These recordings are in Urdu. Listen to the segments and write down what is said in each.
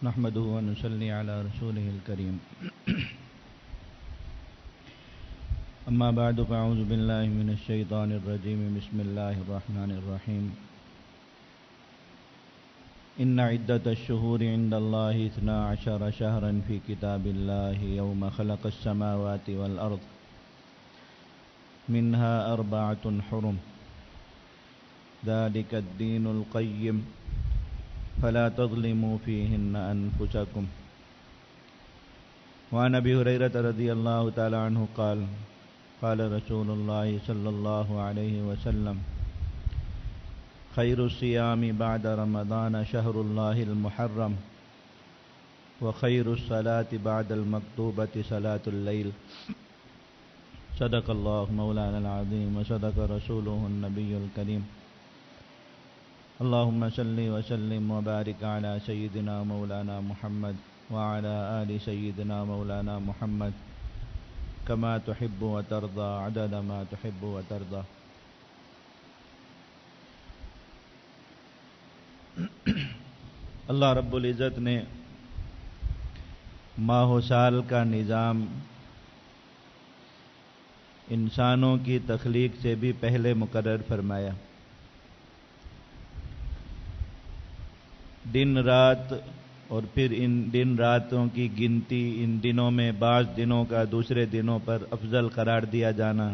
نحمده ونصلي على رسوله الكريم أما بعد فأعوذ بالله من الشيطان الرجيم بسم الله الرحمن الرحيم إن عدة الشهور عند الله 12 شهرا في كتاب الله يوم خلق السماوات والأرض منها 4 حرم ذلك الدين القيم فلا تظلموا فيهن أنفسكم. وعن أبي هريرة رضي الله تعالى عنه قال قال رسول الله صلى الله عليه وسلم خير الصيام بعد رمضان شهر الله المحرم وخير الصلاة بعد المكتوبة صلاة الليل. صدق الله مولانا العظيم وصدق رسوله النبي الكريم. اللهم صل وسلم وبارك على سيدنا مولانا محمد وعلى آل سيدنا مولانا محمد كما تحب وترضى عدد ما تحب وترضى. اللہ رب العزت نے ماہ و سال کا نظام انسانوں کی تخلیق سے بھی پہلے مقرر فرمایا. دن رات اور پھر ان دن راتوں کی گنتی، ان دنوں میں بعض دنوں کا دوسرے دنوں پر افضل قرار دیا جانا،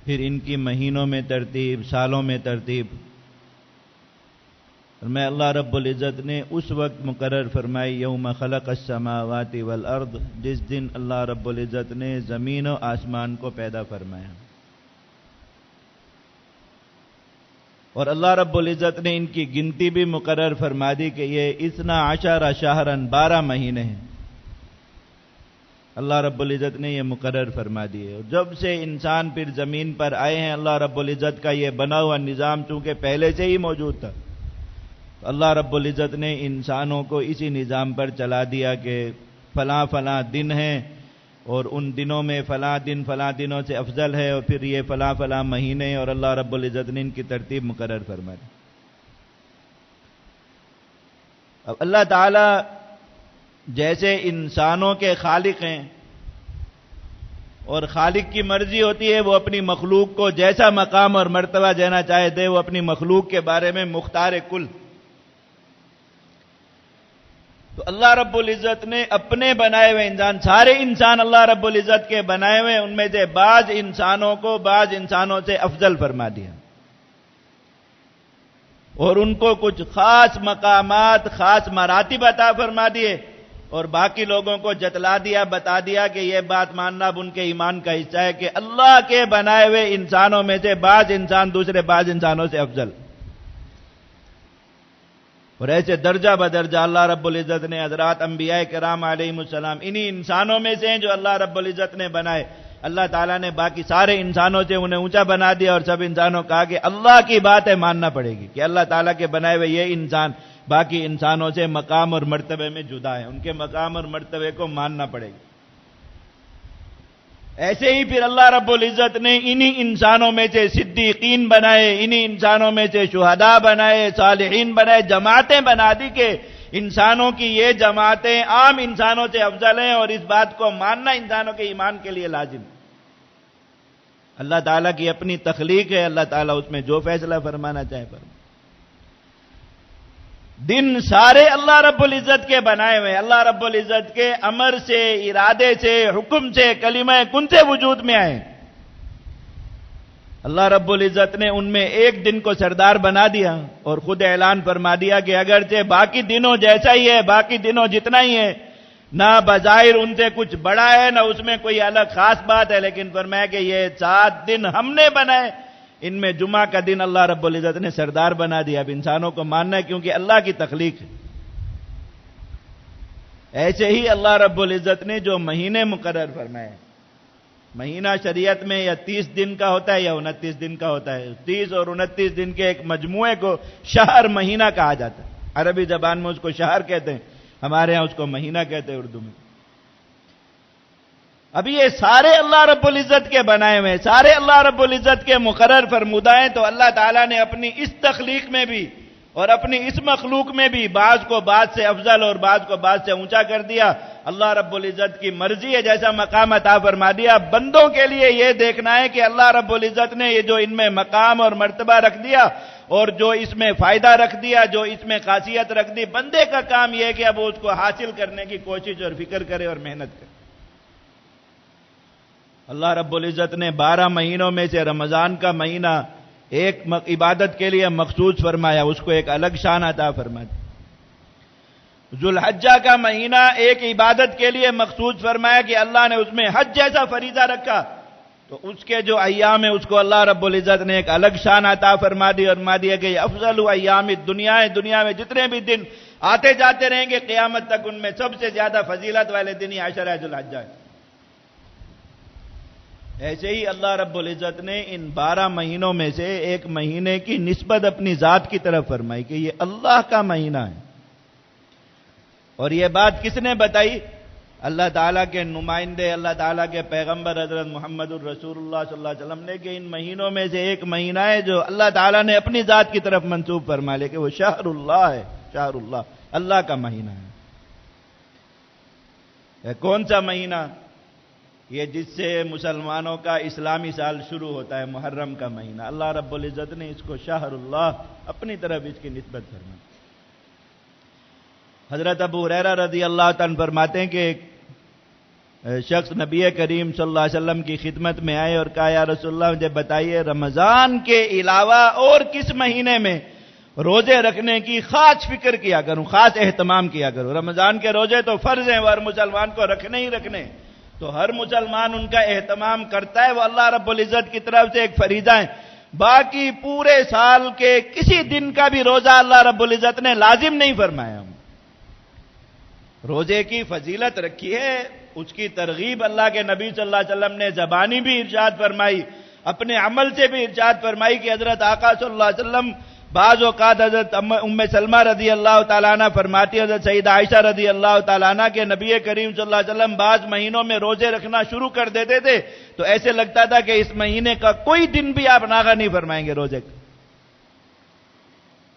پھر ان کی مہینوں میں ترتیب، سالوں میں ترتیب. میں اللہ رب العزت نے اس وقت مقرر فرمائی یوم خلق السماوات والارض، جس دن اللہ رب العزت نے زمین و آسمان کو پیدا فرمایا. اور اللہ رب العزت نے ان کی گنتی بھی مقرر فرما دی کہ یہ 12 شہرن 12 مہینے ہیں. اللہ رب العزت نے یہ مقرر فرما دیے. اور جب سے انسان پھر زمین پر آئے ہیں، اللہ رب العزت کا یہ بنا ہوا نظام چونکہ پہلے سے ہی موجود تھا، تو اللہ رب العزت نے انسانوں کو اسی نظام پر چلا دیا کہ فلاں فلاں دن ہیں اور ان دنوں میں فلاں دنوں سے افضل ہے، اور پھر یہ فلاں فلاں مہینے، اور اللہ رب العزت نے ان کی ترتیب مقرر فرما دی. اب اللہ تعالی جیسے انسانوں کے خالق ہیں اور خالق کی مرضی ہوتی ہے وہ اپنی مخلوق کو جیسا مقام اور مرتبہ دینا چاہے دے، وہ اپنی مخلوق کے بارے میں مختار کل. تو اللہ رب العزت نے اپنے بنائے ہوئے انسان، سارے انسان اللہ رب العزت کے بنائے ہوئے، ان میں سے بعض انسانوں کو بعض انسانوں سے افضل فرما دیا اور ان کو کچھ خاص مقامات، خاص مراتب عطا فرما دیے، اور باقی لوگوں کو جتلا دیا، بتا دیا کہ یہ بات ماننا اب ان کے ایمان کا حصہ ہے کہ اللہ کے بنائے ہوئے انسانوں میں سے بعض انسان دوسرے بعض انسانوں سے افضل. اور ایسے درجہ بدرجہ اللہ رب العزت نے حضرات انبیاء کرام علیہم السلام انہی انسانوں میں سے ہیں جو اللہ رب العزت نے بنائے. اللہ تعالیٰ نے باقی سارے انسانوں سے انہیں اونچا بنا دیا اور سب انسانوں کہا کہ اللہ کی بات ہے، ماننا پڑے گی کہ اللہ تعالیٰ کے بنائے ہوئے یہ انسان باقی انسانوں سے مقام اور مرتبے میں جدا ہے، ان کے مقام اور مرتبے کو ماننا پڑے گی. ایسے ہی پھر اللہ رب العزت نے انہی انسانوں میں سے صدیقین بنائے، انہی انسانوں میں سے شہداء بنائے، صالحین بنائے، جماعتیں بنا دی کہ انسانوں کی یہ جماعتیں عام انسانوں سے افضل ہیں، اور اس بات کو ماننا انسانوں کے ایمان کے لیے لازم. اللہ تعالیٰ کی اپنی تخلیق ہے، اللہ تعالیٰ اس میں جو فیصلہ فرمانا چاہے فرمائے. دن سارے اللہ رب العزت کے بنائے ہوئے، اللہ رب العزت کے امر سے، ارادے سے، حکم سے، کلمہ کن سے وجود میں آئے. اللہ رب العزت نے ان میں ایک دن کو سردار بنا دیا اور خود اعلان فرما دیا کہ اگرچہ باقی دنوں جیسا ہی ہے، باقی دنوں جتنا ہی ہے، نہ بظاہر ان سے کچھ بڑا ہے، نہ اس میں کوئی الگ خاص بات ہے، لیکن فرمایا کہ یہ 7 دن ہم نے بنائے، ان میں جمعہ کا دن اللہ رب العزت نے سردار بنا دیا. اب انسانوں کو ماننا ہے کیونکہ اللہ کی تخلیق ہے. ایسے ہی اللہ رب العزت نے جو مہینے مقرر فرمائے، مہینہ شریعت میں یا 30 دن کا ہوتا ہے یا 29 دن کا ہوتا ہے. 30 اور 29 دن کے ایک مجموعے کو شہر مہینہ کہا جاتا ہے. عربی زبان میں اس کو شہر کہتے ہیں، ہمارے ہاں اس کو مہینہ کہتے ہیں اردو میں. اب یہ سارے اللہ رب العزت کے بنائے ہوئے، سارے اللہ رب العزت کے مقرر فرمودہ ہیں. تو اللہ تعالیٰ نے اپنی اس تخلیق میں بھی اور اپنی اس مخلوق میں بھی بعض کو بعض سے افضل اور بعض کو بعض سے اونچا کر دیا۔ اللہ رب العزت کی مرضی ہے جیسا مقام عطا فرما دیا۔ بندوں کے لیے یہ دیکھنا ہے کہ اللہ رب العزت نے یہ جو ان میں مقام اور مرتبہ رکھ دیا اور جو اس میں فائدہ رکھ دیا، جو اس میں خاصیت رکھ دی، بندے کا کام یہ ہے کہ اب وہ اس کو حاصل کرنے کی کوشش اور فکر کرے اور محنت کرے۔ اللہ رب العزت نے 12 مہینوں میں سے رمضان کا مہینہ ایک عبادت کے لیے مخصوص فرمایا، اس کو ایک الگ شان عطا فرما دی۔ ذوالحجہ کا مہینہ ایک عبادت کے لیے مخصوص فرمایا کہ اللہ نے اس میں حج جیسا فریضہ رکھا، تو اس کے جو ایام ہیں اس کو اللہ رب العزت نے ایک الگ شان عطا فرما دی اور فرما دیا کہ یہ افضل ایام الدنیا ہے، دنیا میں جتنے بھی دن آتے جاتے رہیں گے قیامت تک، ان میں سب سے زیادہ فضیلت والے دن ہی عشرہ ذوالحجہ ہے۔ ایسے ہی اللہ رب العزت نے ان 12 مہینوں میں سے ایک مہینے کی نسبت اپنی ذات کی طرف فرمائی کہ یہ اللہ کا مہینہ ہے۔ اور یہ بات کس نے بتائی؟ اللہ تعالیٰ کے نمائندے، اللہ تعالیٰ کے پیغمبر حضرت محمد الرسول اللہ صلی اللہ علیہ وسلم نے، کہ ان مہینوں میں سے ایک مہینہ ہے جو اللہ تعالیٰ نے اپنی ذات کی طرف منسوب فرما لے کہ وہ شہر اللہ ہے، شہر اللہ، اللہ کا مہینہ ہے۔ کون سا مہینہ؟ یہ جس سے مسلمانوں کا اسلامی سال شروع ہوتا ہے، محرم کا مہینہ۔ اللہ رب العزت نے اس کو شہر اللہ اپنی طرف اس کی نسبت فرمائی۔ حضرت ابو ہریرہ رضی اللہ تعالیٰ فرماتے ہیں کہ ایک شخص نبی کریم صلی اللہ علیہ وسلم کی خدمت میں آئے اور کہا یا رسول اللہ مجھے بتائیے رمضان کے علاوہ اور کس مہینے میں روزے رکھنے کی خاص فکر کیا کروں، خاص اہتمام کیا کروں؟ رمضان کے روزے تو فرض ہیں، وہ ہر مسلمان کو رکھنے ہی رکھنے، تو ہر مسلمان ان کا اہتمام کرتا ہے، وہ اللہ رب العزت کی طرف سے ایک فریضہ ہے۔ باقی پورے سال کے کسی دن کا بھی روزہ اللہ رب العزت نے لازم نہیں فرمایا۔ روزے کی فضیلت رکھی ہے، اس کی ترغیب اللہ کے نبی صلی اللہ علیہ وسلم نے زبانی بھی ارشاد فرمائی، اپنے عمل سے بھی ارشاد فرمائی کہ حضرت آقا صلی اللہ علیہ وسلم بعض اوقات حضرت ام سلمہ رضی اللہ تعالیٰ عنہ فرماتی، حضرت سیدہ عائشہ رضی اللہ تعالیٰ عنہ کے نبی کریم صلی اللہ علیہ وسلم بعض مہینوں میں روزے رکھنا شروع کر دیتے تھے تو ایسے لگتا تھا کہ اس مہینے کا کوئی دن بھی آپ ناغہ نہیں فرمائیں گے روزے کا۔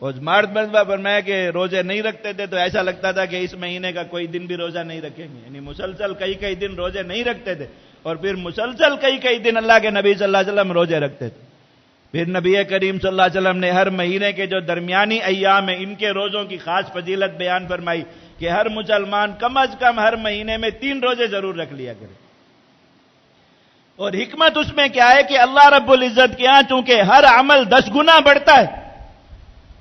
اور مرد مرتبہ فرمایا کہ روزے نہیں رکھتے تھے تو ایسا لگتا تھا کہ اس مہینے کا کوئی دن بھی روزہ نہیں رکھیں گے، یعنی مسلسل کئی دن روزے نہیں رکھتے تھے، اور پھر مسلسل کئی دن اللہ کے نبی صلی اللہ علیہ وسلم روزے رکھتے تھے۔ پھر نبی کریم صلی اللہ علیہ وسلم نے ہر مہینے کے جو درمیانی ایام ہیں ان کے روزوں کی خاص فضیلت بیان فرمائی کہ ہر مسلمان کم از کم ہر مہینے میں 3 روزے ضرور رکھ لیا کرے۔ اور حکمت اس میں کیا ہے کہ اللہ رب العزت کے ہاں چونکہ ہر عمل 10 گنا بڑھتا ہے،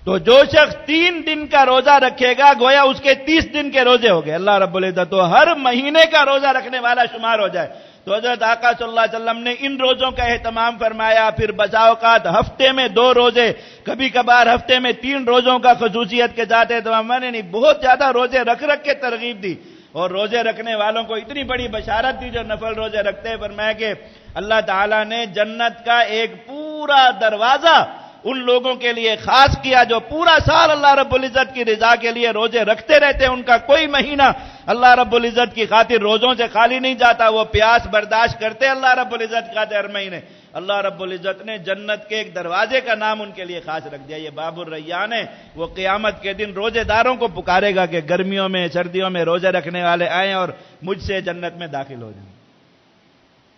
تو جو شخص 3 دن کا روزہ رکھے گا گویا اس کے 30 دن کے روزے ہو گئے۔ اللہ رب العزت تو ہر مہینے کا روزہ رکھنے والا شمار ہو جائے۔ تو حضرت آقا صلی اللہ علیہ وسلم نے ان روزوں کا اہتمام فرمایا، پھر بسا اوقات ہفتے میں 2 روزے، کبھی کبھار ہفتے میں 3 روزوں کا خصوصیت کے ساتھ اہتمام، میں نے بہت زیادہ روزے رکھ کے ترغیب دی، اور روزے رکھنے والوں کو اتنی بڑی بشارت دی جو نفل روزے رکھتے ہیں۔ فرمایا کہ اللہ تعالیٰ نے جنت کا ایک پورا دروازہ ان لوگوں کے لیے خاص کیا جو پورا سال اللہ رب العزت کی رضا کے لیے روزے رکھتے رہتے ہیں، ان کا کوئی مہینہ اللہ رب العزت کی خاطر روزوں سے خالی نہیں جاتا، وہ پیاس برداشت کرتے اللہ رب العزت کی خاطر ہر مہینے۔ اللہ رب العزت نے جنت کے ایک دروازے کا نام ان کے لیے خاص رکھ دیا، یہ باب الریان ہے۔ وہ قیامت کے دن روزے داروں کو پکارے گا کہ گرمیوں میں سردیوں میں روزے رکھنے والے آئیں اور مجھ سے جنت میں داخل ہو جائیں۔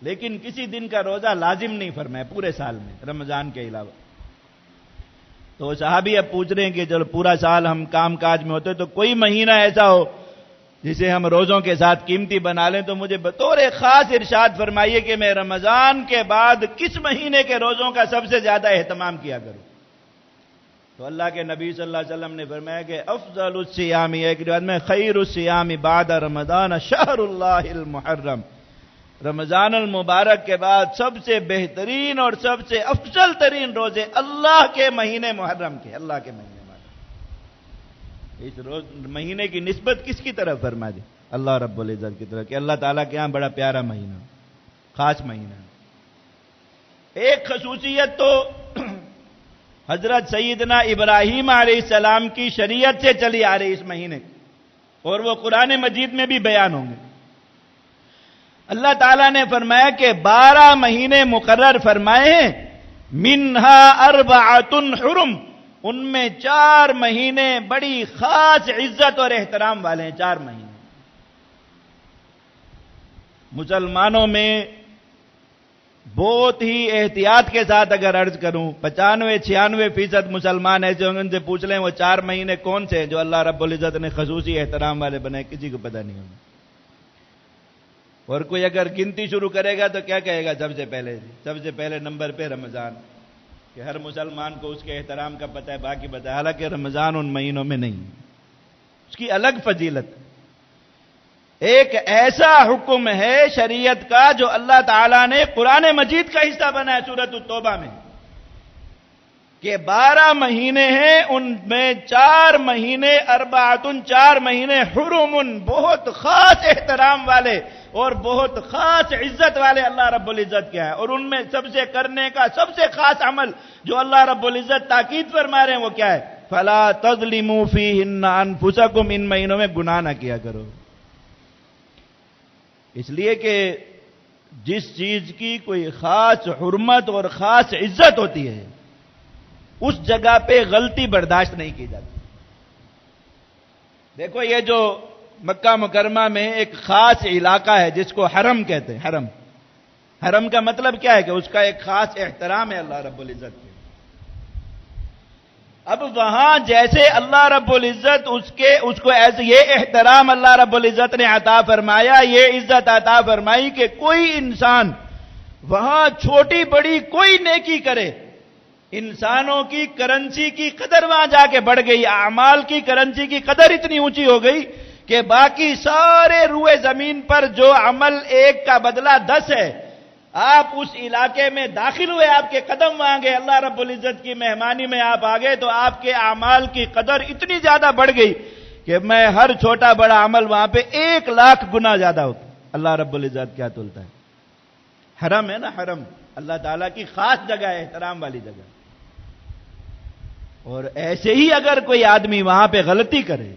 لیکن کسی دن کا روزہ لازم نہیں فرمایا پورے سال میں رمضان کے علاوہ۔ تو صحابی اب پوچھ رہے ہیں کہ جب پورا سال ہم کام کاج میں ہوتے تو کوئی مہینہ ایسا ہو جسے ہم روزوں کے ساتھ قیمتی بنا لیں، تو مجھے بطور خاص ارشاد فرمائیے کہ میں رمضان کے بعد کس مہینے کے روزوں کا سب سے زیادہ اہتمام کیا کروں؟ تو اللہ کے نبی صلی اللہ علیہ وسلم نے فرمایا کہ افضل الصیام، ایک روایت میں خیر الصیام بعد رمضان شہر اللہ المحرم، رمضان المبارک کے بعد سب سے بہترین اور سب سے افضل ترین روزے اللہ کے مہینے محرم کے، اللہ کے مہینے محرم۔ اس مہینے کی نسبت کس کی طرف فرما دی؟ اللہ رب العزت کی طرف، کہ اللہ تعالیٰ کے ہاں بڑا پیارا مہینہ، خاص مہینہ۔ ایک خصوصیت تو حضرت سیدنا ابراہیم علیہ السلام کی شریعت سے چلی آ رہی اس مہینے، اور وہ قرآن مجید میں بھی بیان ہوں گے۔ اللہ تعالیٰ نے فرمایا کہ 12 مہینے مقرر فرمائے ہیں، منہا 4 حرم، ان میں 4 مہینے بڑی خاص عزت اور احترام والے ہیں. 4 مہینے مسلمانوں میں بہت ہی احتیاط کے ساتھ اگر عرض کروں 95-96% مسلمان ایسے ہوں گے، ان سے پوچھ لیں وہ 4 مہینے کون سے ہیں جو اللہ رب العزت نے خصوصی احترام والے بنائے، کسی کو پتہ نہیں ہوگا. اور کوئی اگر گنتی شروع کرے گا تو کیا کہے گا؟ سب سے پہلے نمبر پہ رمضان، کہ ہر مسلمان کو اس کے احترام کا پتہ ہے، باقی پتہ ہے. حالانکہ رمضان ان مہینوں میں نہیں، اس کی الگ فضیلت. ایک ایسا حکم ہے شریعت کا جو اللہ تعالیٰ نے قرآن مجید کا حصہ بنایا سورۃ التوبہ میں، کہ 12 مہینے ہیں، ان میں 4 مہینے 4 مہینے حرم، بہت خاص احترام والے اور بہت خاص عزت والے اللہ رب العزت کیا ہے. اور ان میں سب سے کرنے کا سب سے خاص عمل جو اللہ رب العزت تاکید فرما رہے ہیں وہ کیا ہے؟ فَلَا تَظْلِمُوا فِيهِنَّ أَنفُسَكُمْ، ان مہینوں میں گناہ نہ کیا کرو. اس لیے کہ جس چیز کی کوئی خاص حرمت اور خاص عزت ہوتی ہے اس جگہ پہ غلطی برداشت نہیں کی جاتی. دیکھو یہ جو مکہ مکرمہ میں ایک خاص علاقہ ہے جس کو حرم کہتے ہیں. حرم کا مطلب کیا ہے؟ کہ اس کا ایک خاص احترام ہے اللہ رب العزت کے. اب وہاں جیسے اللہ رب العزت اس کو ایسے یہ احترام اللہ رب العزت نے عطا فرمایا، یہ عزت عطا فرمائی کہ کوئی انسان وہاں چھوٹی بڑی کوئی نیکی کرے، انسانوں کی کرنسی کی قدر وہاں جا کے بڑھ گئی، اعمال کی کرنسی کی قدر اتنی اونچی ہو گئی کہ باقی سارے روئے زمین پر جو عمل 1 کا بدلہ 10 ہے. آپ اس علاقے میں داخل ہوئے، آپ کے قدم وہاں گئے، اللہ رب العزت کی مہمانی میں آپ آگئے تو آپ کے اعمال کی قدر اتنی زیادہ بڑھ گئی کہ میں ہر چھوٹا بڑا عمل وہاں پہ 1 لاکھ گنا زیادہ ہوتا. اللہ رب العزت کیا تولتا ہے؟ حرم ہے نا، حرم اللہ تعالیٰ کی خاص جگہ ہے، احترام والی جگہ. اور ایسے ہی اگر کوئی آدمی وہاں پہ غلطی کرے،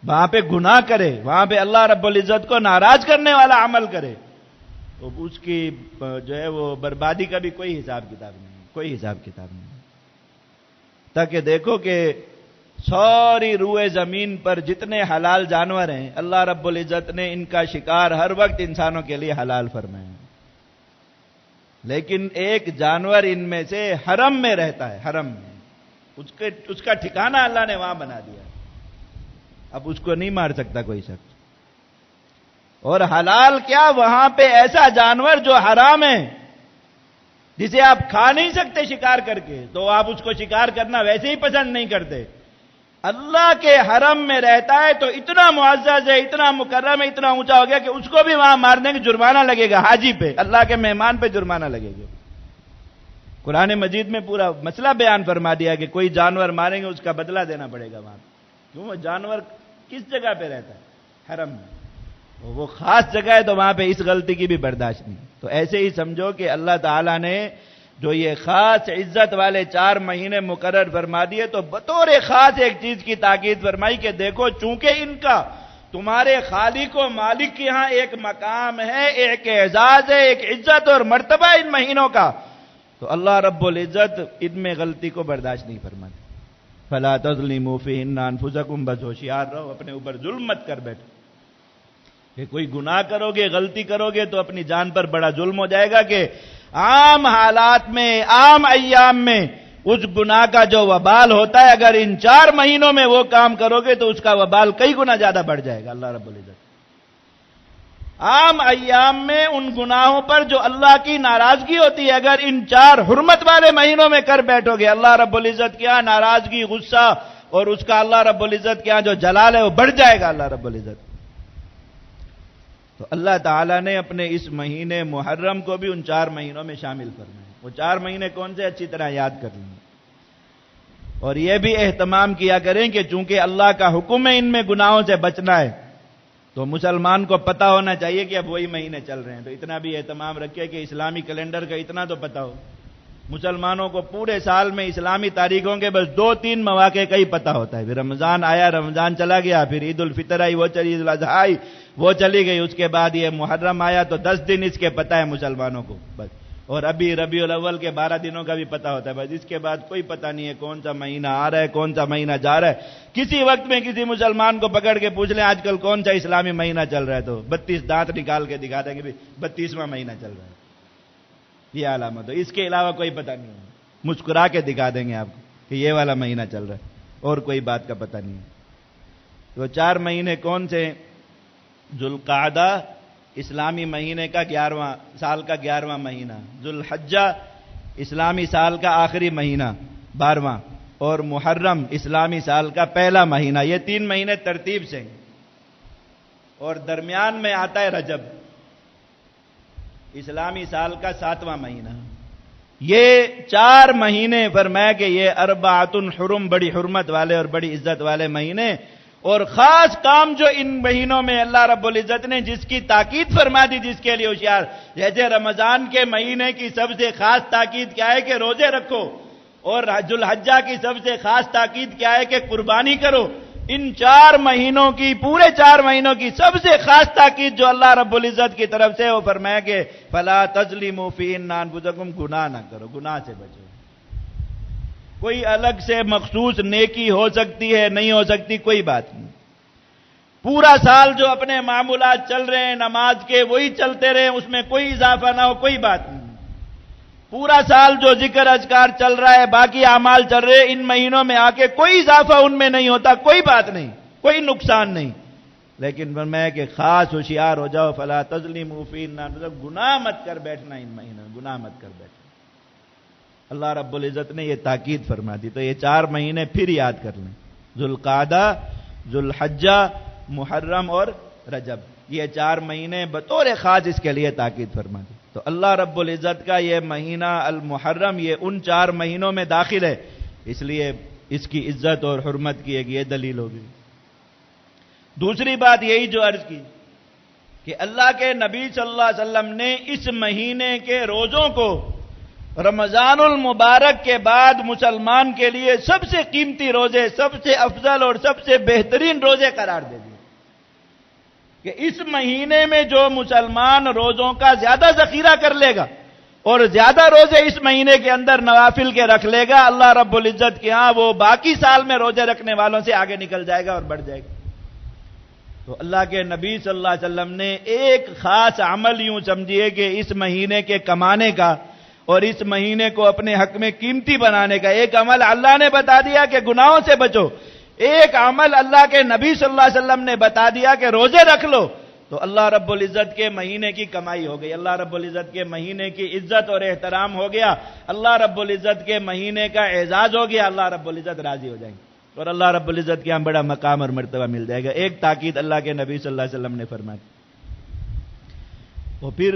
وہاں پہ گناہ کرے، وہاں پہ اللہ رب العزت کو ناراض کرنے والا عمل کرے تو اس کی جو ہے وہ بربادی کا بھی کوئی حساب کتاب نہیں. تاکہ دیکھو کہ ساری روئے زمین پر جتنے حلال جانور ہیں اللہ رب العزت نے ان کا شکار ہر وقت انسانوں کے لیے حلال فرمایا، لیکن ایک جانور ان میں سے حرم میں رہتا ہے، حرم میں اس کا ٹھکانہ اللہ نے وہاں بنا دیا. اب اس کو نہیں مار سکتا کوئی شخص. اور حلال کیا، وہاں پہ ایسا جانور جو حرام ہے جسے آپ کھا نہیں سکتے شکار کر کے، تو آپ اس کو شکار کرنا ویسے ہی پسند نہیں کرتے. اللہ کے حرم میں رہتا ہے تو اتنا معزز ہے، اتنا مکرم ہے، اتنا اونچا ہو گیا کہ اس کو بھی وہاں مارنے کا جرمانہ لگے گا. حاجی پہ، اللہ کے مہمان پہ جرمانہ لگے گا. قرآن مجید میں پورا مسئلہ بیان فرما دیا کہ کوئی جانور ماریں گے اس کا بدلہ دینا پڑے گا وہاں. کیوں؟ وہ جانور کس جگہ پہ رہتا ہے؟ حرم میں. وہ خاص جگہ ہے تو وہاں پہ اس غلطی کی بھی برداشت نہیں. تو ایسے ہی سمجھو کہ اللہ تعالیٰ نے جو یہ خاص عزت والے 4 مہینے مقرر فرما دیے تو بطور خاص ایک چیز کی تاکید فرمائی کہ دیکھو چونکہ ان کا تمہارے خالق و مالک کے ہاں ایک مقام ہے، ایک اعزاز ہے، ایک عزت اور مرتبہ ان مہینوں کا، تو اللہ رب العزت ان میں غلطی کو برداشت نہیں فرماتے. فَلَا تَظْلِمُوا فِيهِنَّ أَنفُسَكُمْ، بس ہوشیار رہو، اپنے اوپر ظلم مت کر بیٹھو. کہ کوئی گناہ کرو گے، غلطی کرو گے تو اپنی جان پر بڑا ظلم ہو جائے گا کہ عام حالات میں، عام ایام میں اس گناہ کا جو وبال ہوتا ہے اگر ان 4 مہینوں میں وہ کام کرو گے تو اس کا وبال کئی گنا زیادہ بڑھ جائے گا. اللہ رب العزت عام ایام میں ان گناہوں پر جو اللہ کی ناراضگی ہوتی ہے اگر ان 4 حرمت والے مہینوں میں کر بیٹھو گے، اللہ رب العزت کیا ناراضگی، غصہ اور اس کا اللہ رب العزت کیا جو جلال ہے وہ بڑھ جائے گا. اللہ رب العزت تو اللہ تعالیٰ نے اپنے اس مہینے محرم کو بھی ان 4 مہینوں میں شامل فرمایا. وہ 4 مہینے کون سے اچھی طرح یاد کر لیں. اور یہ بھی اہتمام کیا کریں کہ چونکہ اللہ کا حکم ہے ان میں گناہوں سے بچنا ہے تو مسلمان کو پتا ہونا چاہیے کہ اب وہی مہینے چل رہے ہیں. تو اتنا بھی اہتمام رکھے کہ اسلامی کیلنڈر کا اتنا تو پتا ہو. مسلمانوں کو پورے سال میں اسلامی تاریخوں کے بس 2-3 مواقع کا ہی پتا ہوتا ہے. پھر رمضان آیا، رمضان چلا گیا، پھر عید الفطر آئی، وہ چلی، عید الاضحیٰ آئی، وہ چلی گئی، اس کے بعد یہ محرم آیا تو 10 دن اس کے پتہ ہے مسلمانوں کو بس. اور ابھی ربیع الاول کے 12 دنوں کا بھی پتہ ہوتا ہے، بس اس کے بعد کوئی پتہ نہیں ہے کون سا مہینہ آ رہا ہے کون سا مہینہ جا رہا ہے۔ کسی وقت میں کسی مسلمان کو پکڑ کے پوچھ لیں آج کل کون سا اسلامی مہینہ چل رہا ہے تو 32 دانت نکال کے دکھا دیں گے 32واں مہینہ چل رہا ہے، یہ علامت ہے۔ اس کے علاوہ کوئی پتہ نہیں ہے، مسکرا کے دکھا دیں گے آپ کو کہ یہ والا مہینہ چل رہا ہے، اور کوئی بات کا پتہ نہیں ہے۔ تو 4 مہینے کون سے؟ ذوالقعدہ اسلامی مہینے کا 11واں، سال کا 11واں مہینہ، ذوالحجہ اسلامی سال کا آخری مہینہ 12واں، اور محرم اسلامی سال کا پہلا مہینہ۔ یہ 3 مہینے ترتیب سے، اور درمیان میں آتا ہے رجب اسلامی سال کا 7واں مہینہ۔ یہ 4 مہینے فرمایا کہ یہ اربعۃ حرم، بڑی حرمت والے اور بڑی عزت والے مہینے، اور خاص کام جو ان مہینوں میں اللہ رب العزت نے جس کی تاکید فرما دی، جس کے لیے ہوشیار، جیسے رمضان کے مہینے کی سب سے خاص تاکید کیا ہے کہ روزے رکھو، اور ذوالحجہ کی سب سے خاص تاکید کیا ہے کہ قربانی کرو۔ ان 4 مہینوں کی، پورے 4 مہینوں کی سب سے خاص تاکید جو اللہ رب العزت کی طرف سے وہ فرمایا کہ فلا تظلموا فیہن انفسکم، گناہ نہ کرو، گناہ سے بچو۔ کوئی الگ سے مخصوص نیکی ہو سکتی ہے نہیں ہو سکتی کوئی بات نہیں، پورا سال جو اپنے معمولات چل رہے ہیں نماز کے وہی چلتے رہے، اس میں کوئی اضافہ نہ ہو، کوئی بات نہیں۔ پورا سال جو ذکر اذکار چل رہا ہے، باقی اعمال چل رہے ہیں، ان مہینوں میں آ کے کوئی اضافہ ان میں نہیں ہوتا، کوئی بات نہیں، کوئی نقصان نہیں، لیکن فرمایا کہ خاص ہوشیار ہو جاؤ، فلا تظلموا فیہن انفسکم، گناہ مت کر بیٹھنا ان مہینوں، گناہ مت کر بیٹھنا۔ اللہ رب العزت نے یہ تاکید فرما دی، تو یہ 4 مہینے پھر یاد کر لیں، ذوالقعدہ، ذوالحجہ، محرم اور رجب، یہ 4 مہینے بطور خاص اس کے لیے تاکید فرما دی۔ تو اللہ رب العزت کا یہ مہینہ المحرم یہ ان 4 مہینوں میں داخل ہے، اس لیے اس کی عزت اور حرمت کی ایک یہ دلیل ہوگی۔ دوسری بات یہی جو عرض کی کہ اللہ کے نبی صلی اللہ علیہ وسلم نے اس مہینے کے روزوں کو رمضان المبارک کے بعد مسلمان کے لیے سب سے قیمتی روزے، سب سے افضل اور سب سے بہترین روزے قرار دے دیے کہ اس مہینے میں جو مسلمان روزوں کا زیادہ ذخیرہ کر لے گا اور زیادہ روزے اس مہینے کے اندر نوافل کے رکھ لے گا، اللہ رب العزت کے ہاں وہ باقی سال میں روزے رکھنے والوں سے آگے نکل جائے گا اور بڑھ جائے گا۔ تو اللہ کے نبی صلی اللہ علیہ وسلم نے ایک خاص عمل یوں سمجھیے کہ اس مہینے کے کمانے کا اور اس مہینے کو اپنے حق میں قیمتی بنانے کا ایک عمل اللہ نے بتا دیا کہ گناہوں سے بچو، ایک عمل اللہ کے نبی صلی اللہ علیہ وسلم نے بتا دیا کہ روزے رکھ لو، تو اللہ رب العزت کے مہینے کی کمائی ہو گئی، اللہ رب العزت کے مہینے کی عزت اور احترام ہو گیا، اللہ رب العزت کے مہینے کا اعزاز ہو گیا، اللہ رب العزت راضی ہو جائیں گے اور اللہ رب العزت کے ہم بڑا مقام اور مرتبہ مل جائے گا۔ ایک تاکید اللہ کے نبی صلی اللہ علیہ وسلم نے فرمائی۔ وہ پھر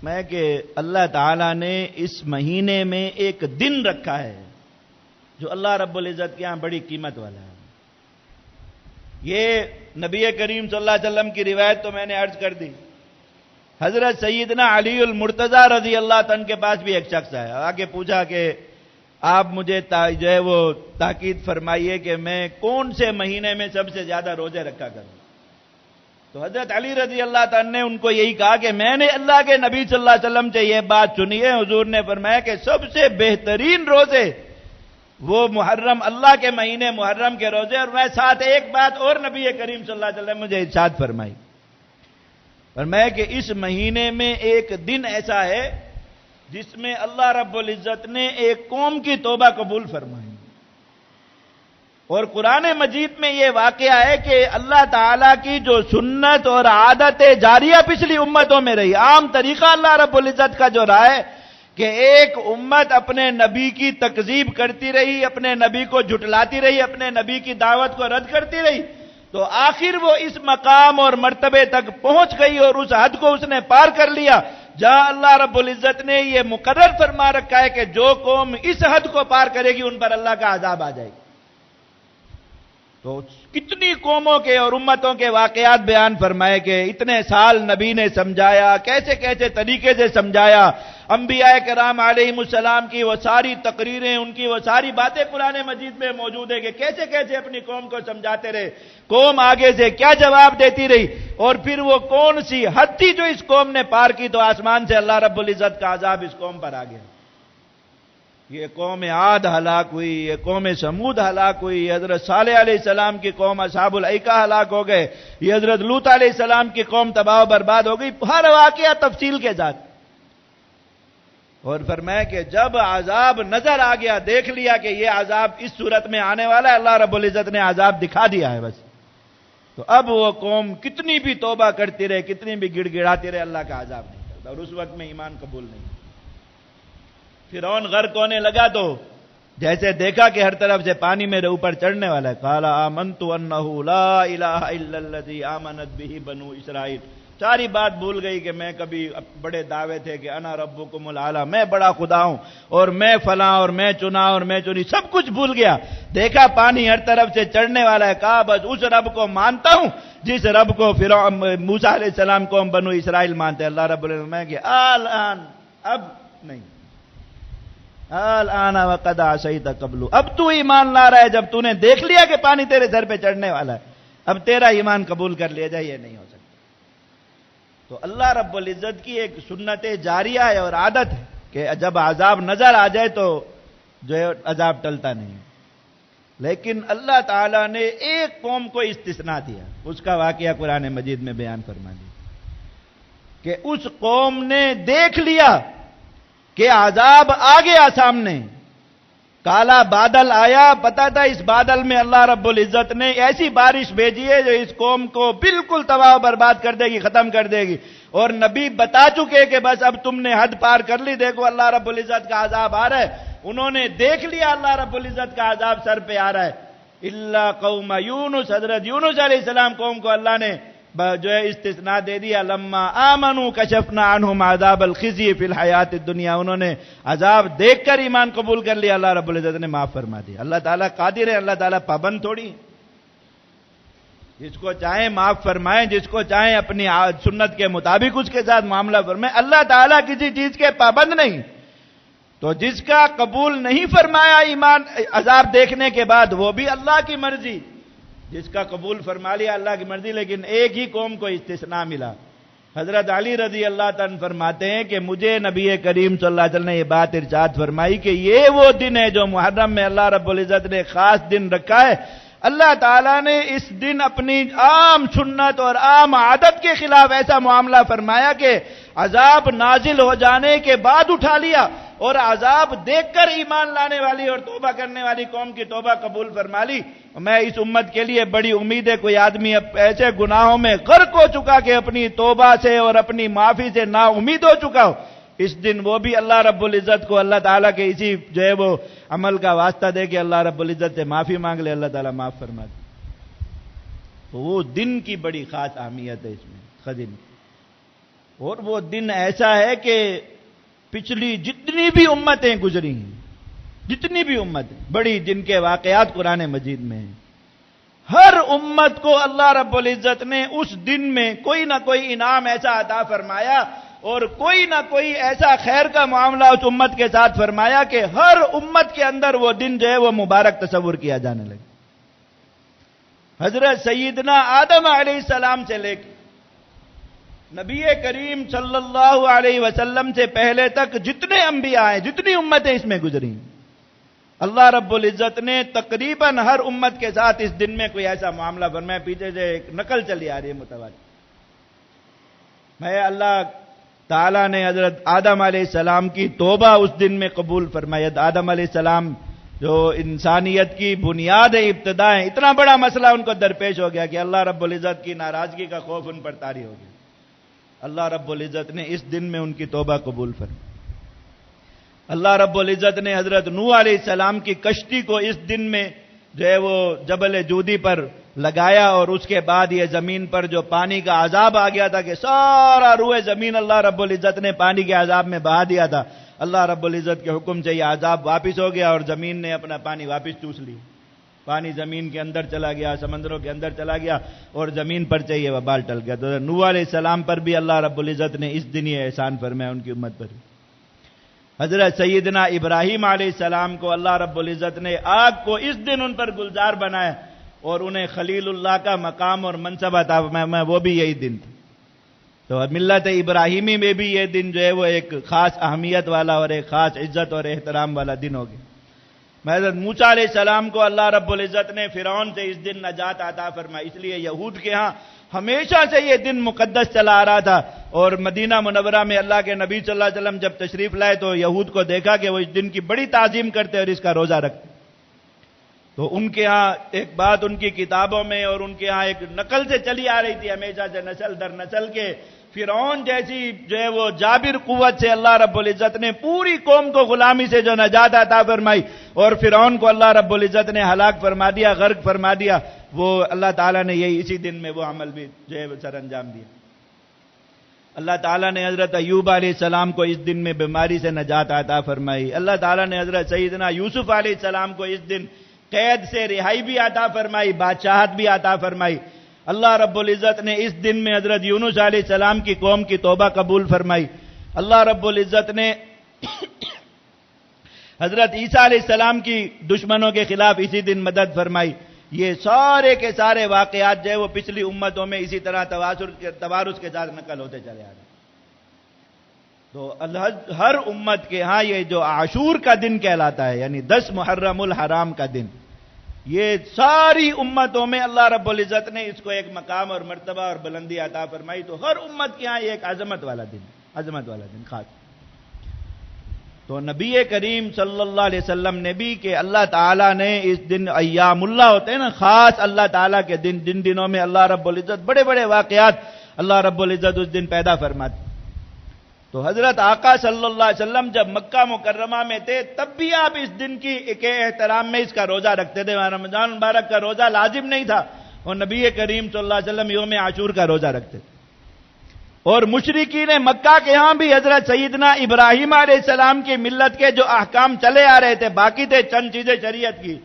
میں کہ اللہ تعالیٰ نے اس مہینے میں ایک دن رکھا ہے جو اللہ رب العزت کے ہاں بڑی قیمت والا ہے۔ یہ نبی کریم صلی اللہ علیہ وسلم کی روایت تو میں نے عرض کر دی، حضرت سیدنا علی المرتضی رضی اللہ عنہ کے پاس بھی ایک شخص آیا، آگے پوچھا کہ آپ مجھے جو ہے وہ تاکید فرمائیے کہ میں کون سے مہینے میں سب سے زیادہ روزے رکھا کروں۔ تو حضرت علی رضی اللہ عنہ نے ان کو یہی کہا کہ میں نے اللہ کے نبی صلی اللہ علیہ وسلم سے یہ بات سنی ہے، حضور نے فرمایا کہ سب سے بہترین روزے وہ محرم، اللہ کے مہینے محرم کے روزے، اور میں ساتھ ایک بات اور نبی کریم صلی اللہ علیہ وسلم مجھے ارشاد فرمائی، فرمایا کہ اس مہینے میں ایک دن ایسا ہے جس میں اللہ رب العزت نے ایک قوم کی توبہ قبول فرمائی، اور قرآن مجید میں یہ واقعہ ہے کہ اللہ تعالیٰ کی جو سنت اور عادت جاریہ پچھلی امتوں میں رہی، عام طریقہ اللہ رب العزت کا جو رہا ہے کہ ایک امت اپنے نبی کی تکذیب کرتی رہی، اپنے نبی کو جھٹلاتی رہی، اپنے نبی کی دعوت کو رد کرتی رہی، تو آخر وہ اس مقام اور مرتبے تک پہنچ گئی اور اس حد کو اس نے پار کر لیا جہاں اللہ رب العزت نے یہ مقرر فرما رکھا ہے کہ جو قوم اس حد کو پار کرے گی ان پر اللہ کا عذاب آ جائے گا۔ تو کتنی قوموں کے اور امتوں کے واقعات بیان فرمائے کہ اتنے سال نبی نے سمجھایا، کیسے کیسے طریقے سے سمجھایا، انبیاء کرام علیہم السلام کی وہ ساری تقریریں، ان کی وہ ساری باتیں قرآن مجید میں موجود ہے کہ کیسے کیسے اپنی قوم کو سمجھاتے رہے، قوم آگے سے کیا جواب دیتی رہی، اور پھر وہ کون سی حد تھی جو اس قوم نے پار کی تو آسمان سے اللہ رب العزت کا عذاب اس قوم پر آ گیا۔ یہ قوم عاد ہلاک ہوئی، یہ قوم سمود ہلاک ہوئی، یہ حضرت صالح علیہ السلام کی قوم اصحاب الایکہ ہلاک ہو گئے، یہ حضرت لوط علیہ السلام کی قوم تباہ و برباد ہو گئی، ہر واقعہ تفصیل کے ساتھ۔ اور فرمایا کہ جب عذاب نظر آ گیا، دیکھ لیا کہ یہ عذاب اس صورت میں آنے والا ہے، اللہ رب العزت نے عذاب دکھا دیا ہے بس، تو اب وہ قوم کتنی بھی توبہ کرتی رہے، کتنی بھی گڑ گڑاتی رہے، اللہ کا عذاب نہیں کرتا، اور اس وقت میں ایمان قبول نہیں۔ فرعون غرق ہونے لگا تو جیسے دیکھا کہ ہر طرف سے پانی میرے اوپر چڑھنے والا ہے، قال آمنت انہ لا الہ الا الذی آمنت بہ بنو اسرائیل، ساری بات بھول گئی کہ میں کبھی بڑے دعوے تھے کہ انا ربکم الاعلی، میں بڑا خدا ہوں، اور میں فلاں، اور میں چنا، اور میں چنی، سب کچھ بھول گیا۔ دیکھا پانی ہر طرف سے چڑھنے والا ہے، کہا بس اس رب کو مانتا ہوں جس رب کو موسیٰ علیہ السلام کو ہم بنو اسرائیل مانتے ہیں۔ اللہ رب العالمین کہ الان، اب نہیں، الان وقد عصیت قبل، اب تو ایمان لا رہا ہے جب تو نے دیکھ لیا کہ پانی تیرے سر پہ چڑھنے والا ہے، اب تیرا ایمان قبول کر لیا جائے، یہ نہیں ہو سکتا۔ تو اللہ رب العزت کی ایک سنت جاریہ ہے اور عادت ہے کہ جب عذاب نظر آ جائے تو جو ہے عذاب ٹلتا نہیں ہے، لیکن اللہ تعالیٰ نے ایک قوم کو استثناء دیا، اس کا واقعہ قرآن مجید میں بیان فرما دیا کہ اس قوم نے دیکھ لیا کہ عذاب آ گیا سامنے، کالا بادل آیا، پتا تھا اس بادل میں اللہ رب العزت نے ایسی بارش بھیجی ہے جو اس قوم کو بالکل تباہ و برباد کر دے گی، ختم کر دے گی، اور نبی بتا چکے کہ بس اب تم نے حد پار کر لی، دیکھو اللہ رب العزت کا عذاب آ رہا ہے۔ انہوں نے دیکھ لیا اللہ رب العزت کا عذاب سر پہ آ رہا ہے، الا قوم یونس، حضرت یونس علیہ السلام قوم کو اللہ نے جو ہے استثناء دے دیا، لما آمنوا کشفنا عنہم عذاب الخزی فی الحیات الدنیا، انہوں نے عذاب دیکھ کر ایمان قبول کر لیا، اللہ رب العزت نے معاف فرما دیا۔ اللہ تعالیٰ قادر ہے، اللہ تعالیٰ پابند تھوڑی، جس کو چاہیں معاف فرمائیں، جس کو چاہیں اپنی سنت کے مطابق اس کے ساتھ معاملہ فرمائیں، اللہ تعالیٰ کسی چیز کے پابند نہیں۔ تو جس کا قبول نہیں فرمایا ایمان عذاب دیکھنے کے بعد، وہ بھی اللہ کی مرضی، جس کا قبول فرما لیا اللہ کی مرضی، لیکن ایک ہی قوم کو استثناء ملا۔ حضرت علی رضی اللہ تعالیٰ فرماتے ہیں کہ مجھے نبی کریم صلی اللہ علیہ وسلم نے یہ بات ارشاد فرمائی کہ یہ وہ دن ہے جو محرم میں اللہ رب العزت نے خاص دن رکھا ہے، اللہ تعالیٰ نے اس دن اپنی عام سنت اور عام عادت کے خلاف ایسا معاملہ فرمایا کہ عذاب نازل ہو جانے کے بعد اٹھا لیا، اور عذاب دیکھ کر ایمان لانے والی اور توبہ کرنے والی قوم کی توبہ قبول فرما لی۔ میں اس امت کے لیے بڑی امید ہے، کوئی آدمی اب ایسے گناہوں میں غرق ہو چکا کہ اپنی توبہ سے اور اپنی معافی سے نا امید ہو چکا ہو، اس دن وہ بھی اللہ رب العزت کو اللہ تعالیٰ کے اسی جو ہے وہ عمل کا واسطہ دے کہ اللہ رب العزت سے معافی مانگ لے، اللہ تعالیٰ معاف فرما دے۔ تو وہ دن کی بڑی خاص اہمیت ہے اس میں خدین، اور وہ دن ایسا ہے کہ پچھلی جتنی بھی امتیں گزری ہیں، جتنی بھی امتیں بڑی جن کے واقعات قرآن مجید میں ہیں، ہر امت کو اللہ رب العزت نے اس دن میں کوئی نہ کوئی انعام ایسا عطا فرمایا، اور کوئی نہ کوئی ایسا خیر کا معاملہ اس امت کے ساتھ فرمایا کہ ہر امت کے اندر وہ دن جو ہے وہ مبارک تصور کیا جانے لگے۔ حضرت سیدنا آدم علیہ السلام سے لے کے نبی کریم صلی اللہ علیہ وسلم سے پہلے تک جتنے انبیاء ہیں، جتنی امتیں اس میں گزری ہیں، اللہ رب العزت نے تقریباً ہر امت کے ساتھ اس دن میں کوئی ایسا معاملہ فرمایا۔ پیچھے سے ایک نقل چلی آ رہی ہے متواتر، میں اللہ تعالیٰ نے حضرت آدم علیہ السلام کی توبہ اس دن میں قبول فرمائی۔ آدم علیہ السلام جو انسانیت کی بنیاد ہے، ابتدا ہے، اتنا بڑا مسئلہ ان کو درپیش ہو گیا کہ اللہ رب العزت کی ناراضگی کا خوف ان پر طاری ہو گیا، اللہ رب العزت نے اس دن میں ان کی توبہ قبول فرمائی۔ اللہ رب العزت نے حضرت نوح علیہ السلام کی کشتی کو اس دن میں جو ہے وہ جبل جودی پر لگایا، اور اس کے بعد یہ زمین پر جو پانی کا عذاب آ گیا تھا کہ سارا روئے زمین اللہ رب العزت نے پانی کے عذاب میں بہا دیا تھا، اللہ رب العزت کے حکم سے یہ عذاب واپس ہو گیا اور زمین نے اپنا پانی واپس چوس لی، پانی زمین کے اندر چلا گیا، سمندروں کے اندر چلا گیا، اور زمین پر سے یہ وبال ٹل گیا۔ تو نوح علیہ السلام پر بھی اللہ رب العزت نے اس دن یہ احسان فرمایا ان کی امت پر۔ حضرت سیدنا ابراہیم علیہ السلام کو اللہ رب العزت نے آگ کو اس دن ان پر گلزار بنایا اور انہیں خلیل اللہ کا مقام اور منصب عطا فرمایا، وہ بھی یہی دن تھا۔ تو ملت ابراہیمی میں بھی یہ دن جو ہے وہ ایک خاص اہمیت والا اور ایک خاص عزت اور احترام والا دن ہو گیا۔ حضرت موسیٰ علیہ السلام کو اللہ رب العزت نے فرعون سے اس دن نجات عطا فرمائی، اس لیے یہود کے ہاں ہمیشہ سے یہ دن مقدس چلا آ رہا تھا، اور مدینہ منورہ میں اللہ کے نبی صلی اللہ علیہ وسلم جب تشریف لائے تو یہود کو دیکھا کہ وہ اس دن کی بڑی تعظیم کرتے اور اس کا روزہ رکھتے۔ تو ان کے ہاں ایک بات ان کی کتابوں میں اور ان کے ہاں ایک نقل سے چلی آ رہی تھی ہمیشہ سے نسل در نسل کے، فرعون جیسی جو ہے وہ جابر قوت سے اللہ رب العزت نے پوری قوم کو غلامی سے جو نجات عطا فرمائی، اور فرعون کو اللہ رب العزت نے ہلاک فرما دیا، غرق فرما دیا، وہ اللہ تعالیٰ نے یہی اسی دن میں وہ عمل بھی جو ہے وہ سر انجام دیا۔ اللہ تعالیٰ نے حضرت ایوب علیہ السلام کو اس دن میں بیماری سے نجات عطا فرمائی۔ اللہ تعالیٰ نے حضرت سیدنا یوسف علیہ السلام کو اس دن قید سے رہائی بھی عطا فرمائی، بادشاہت بھی عطا فرمائی۔ اللہ رب العزت نے اس دن میں حضرت یونس علیہ السلام کی قوم کی توبہ قبول فرمائی۔ اللہ رب العزت نے حضرت عیسیٰ علیہ السلام کی دشمنوں کے خلاف اسی دن مدد فرمائی۔ یہ سارے کے سارے واقعات جو ہے وہ پچھلی امتوں میں اسی طرح توارث کے ساتھ نقل ہوتے چلے آ رہے ہیں۔ تو ہر امت کے ہاں یہ جو عاشور کا دن کہلاتا ہے، یعنی 10 محرم الحرام کا دن، یہ ساری امتوں میں اللہ رب العزت نے اس کو ایک مقام اور مرتبہ اور بلندی عطا فرمائی۔ تو ہر امت کے ہاں یہ ایک عظمت والا دن خاص۔ تو نبی کریم صلی اللہ علیہ وسلم نے بھی کہ اللہ تعالیٰ نے اس دن ایام اللہ ہوتے ہیں نا، خاص اللہ تعالیٰ کے دن، جن دنوں میں اللہ رب العزت بڑے بڑے واقعات اللہ رب العزت اس دن پیدا فرماتے۔ تو حضرت آقا صلی اللہ علیہ وسلم جب مکہ مکرمہ میں تھے تب بھی آپ اس دن کے احترام میں اس کا روزہ رکھتے تھے۔ رمضان مبارک کا روزہ لازم نہیں تھا، اور نبی کریم صلی اللہ علیہ وسلم یوم عاشور کا روزہ رکھتے تھے۔ اور مشرکین مکہ کے ہاں بھی حضرت سیدنا ابراہیم علیہ السلام کی ملت کے جو احکام چلے آ رہے تھے، باقی تھے چند چیزیں شریعت کی،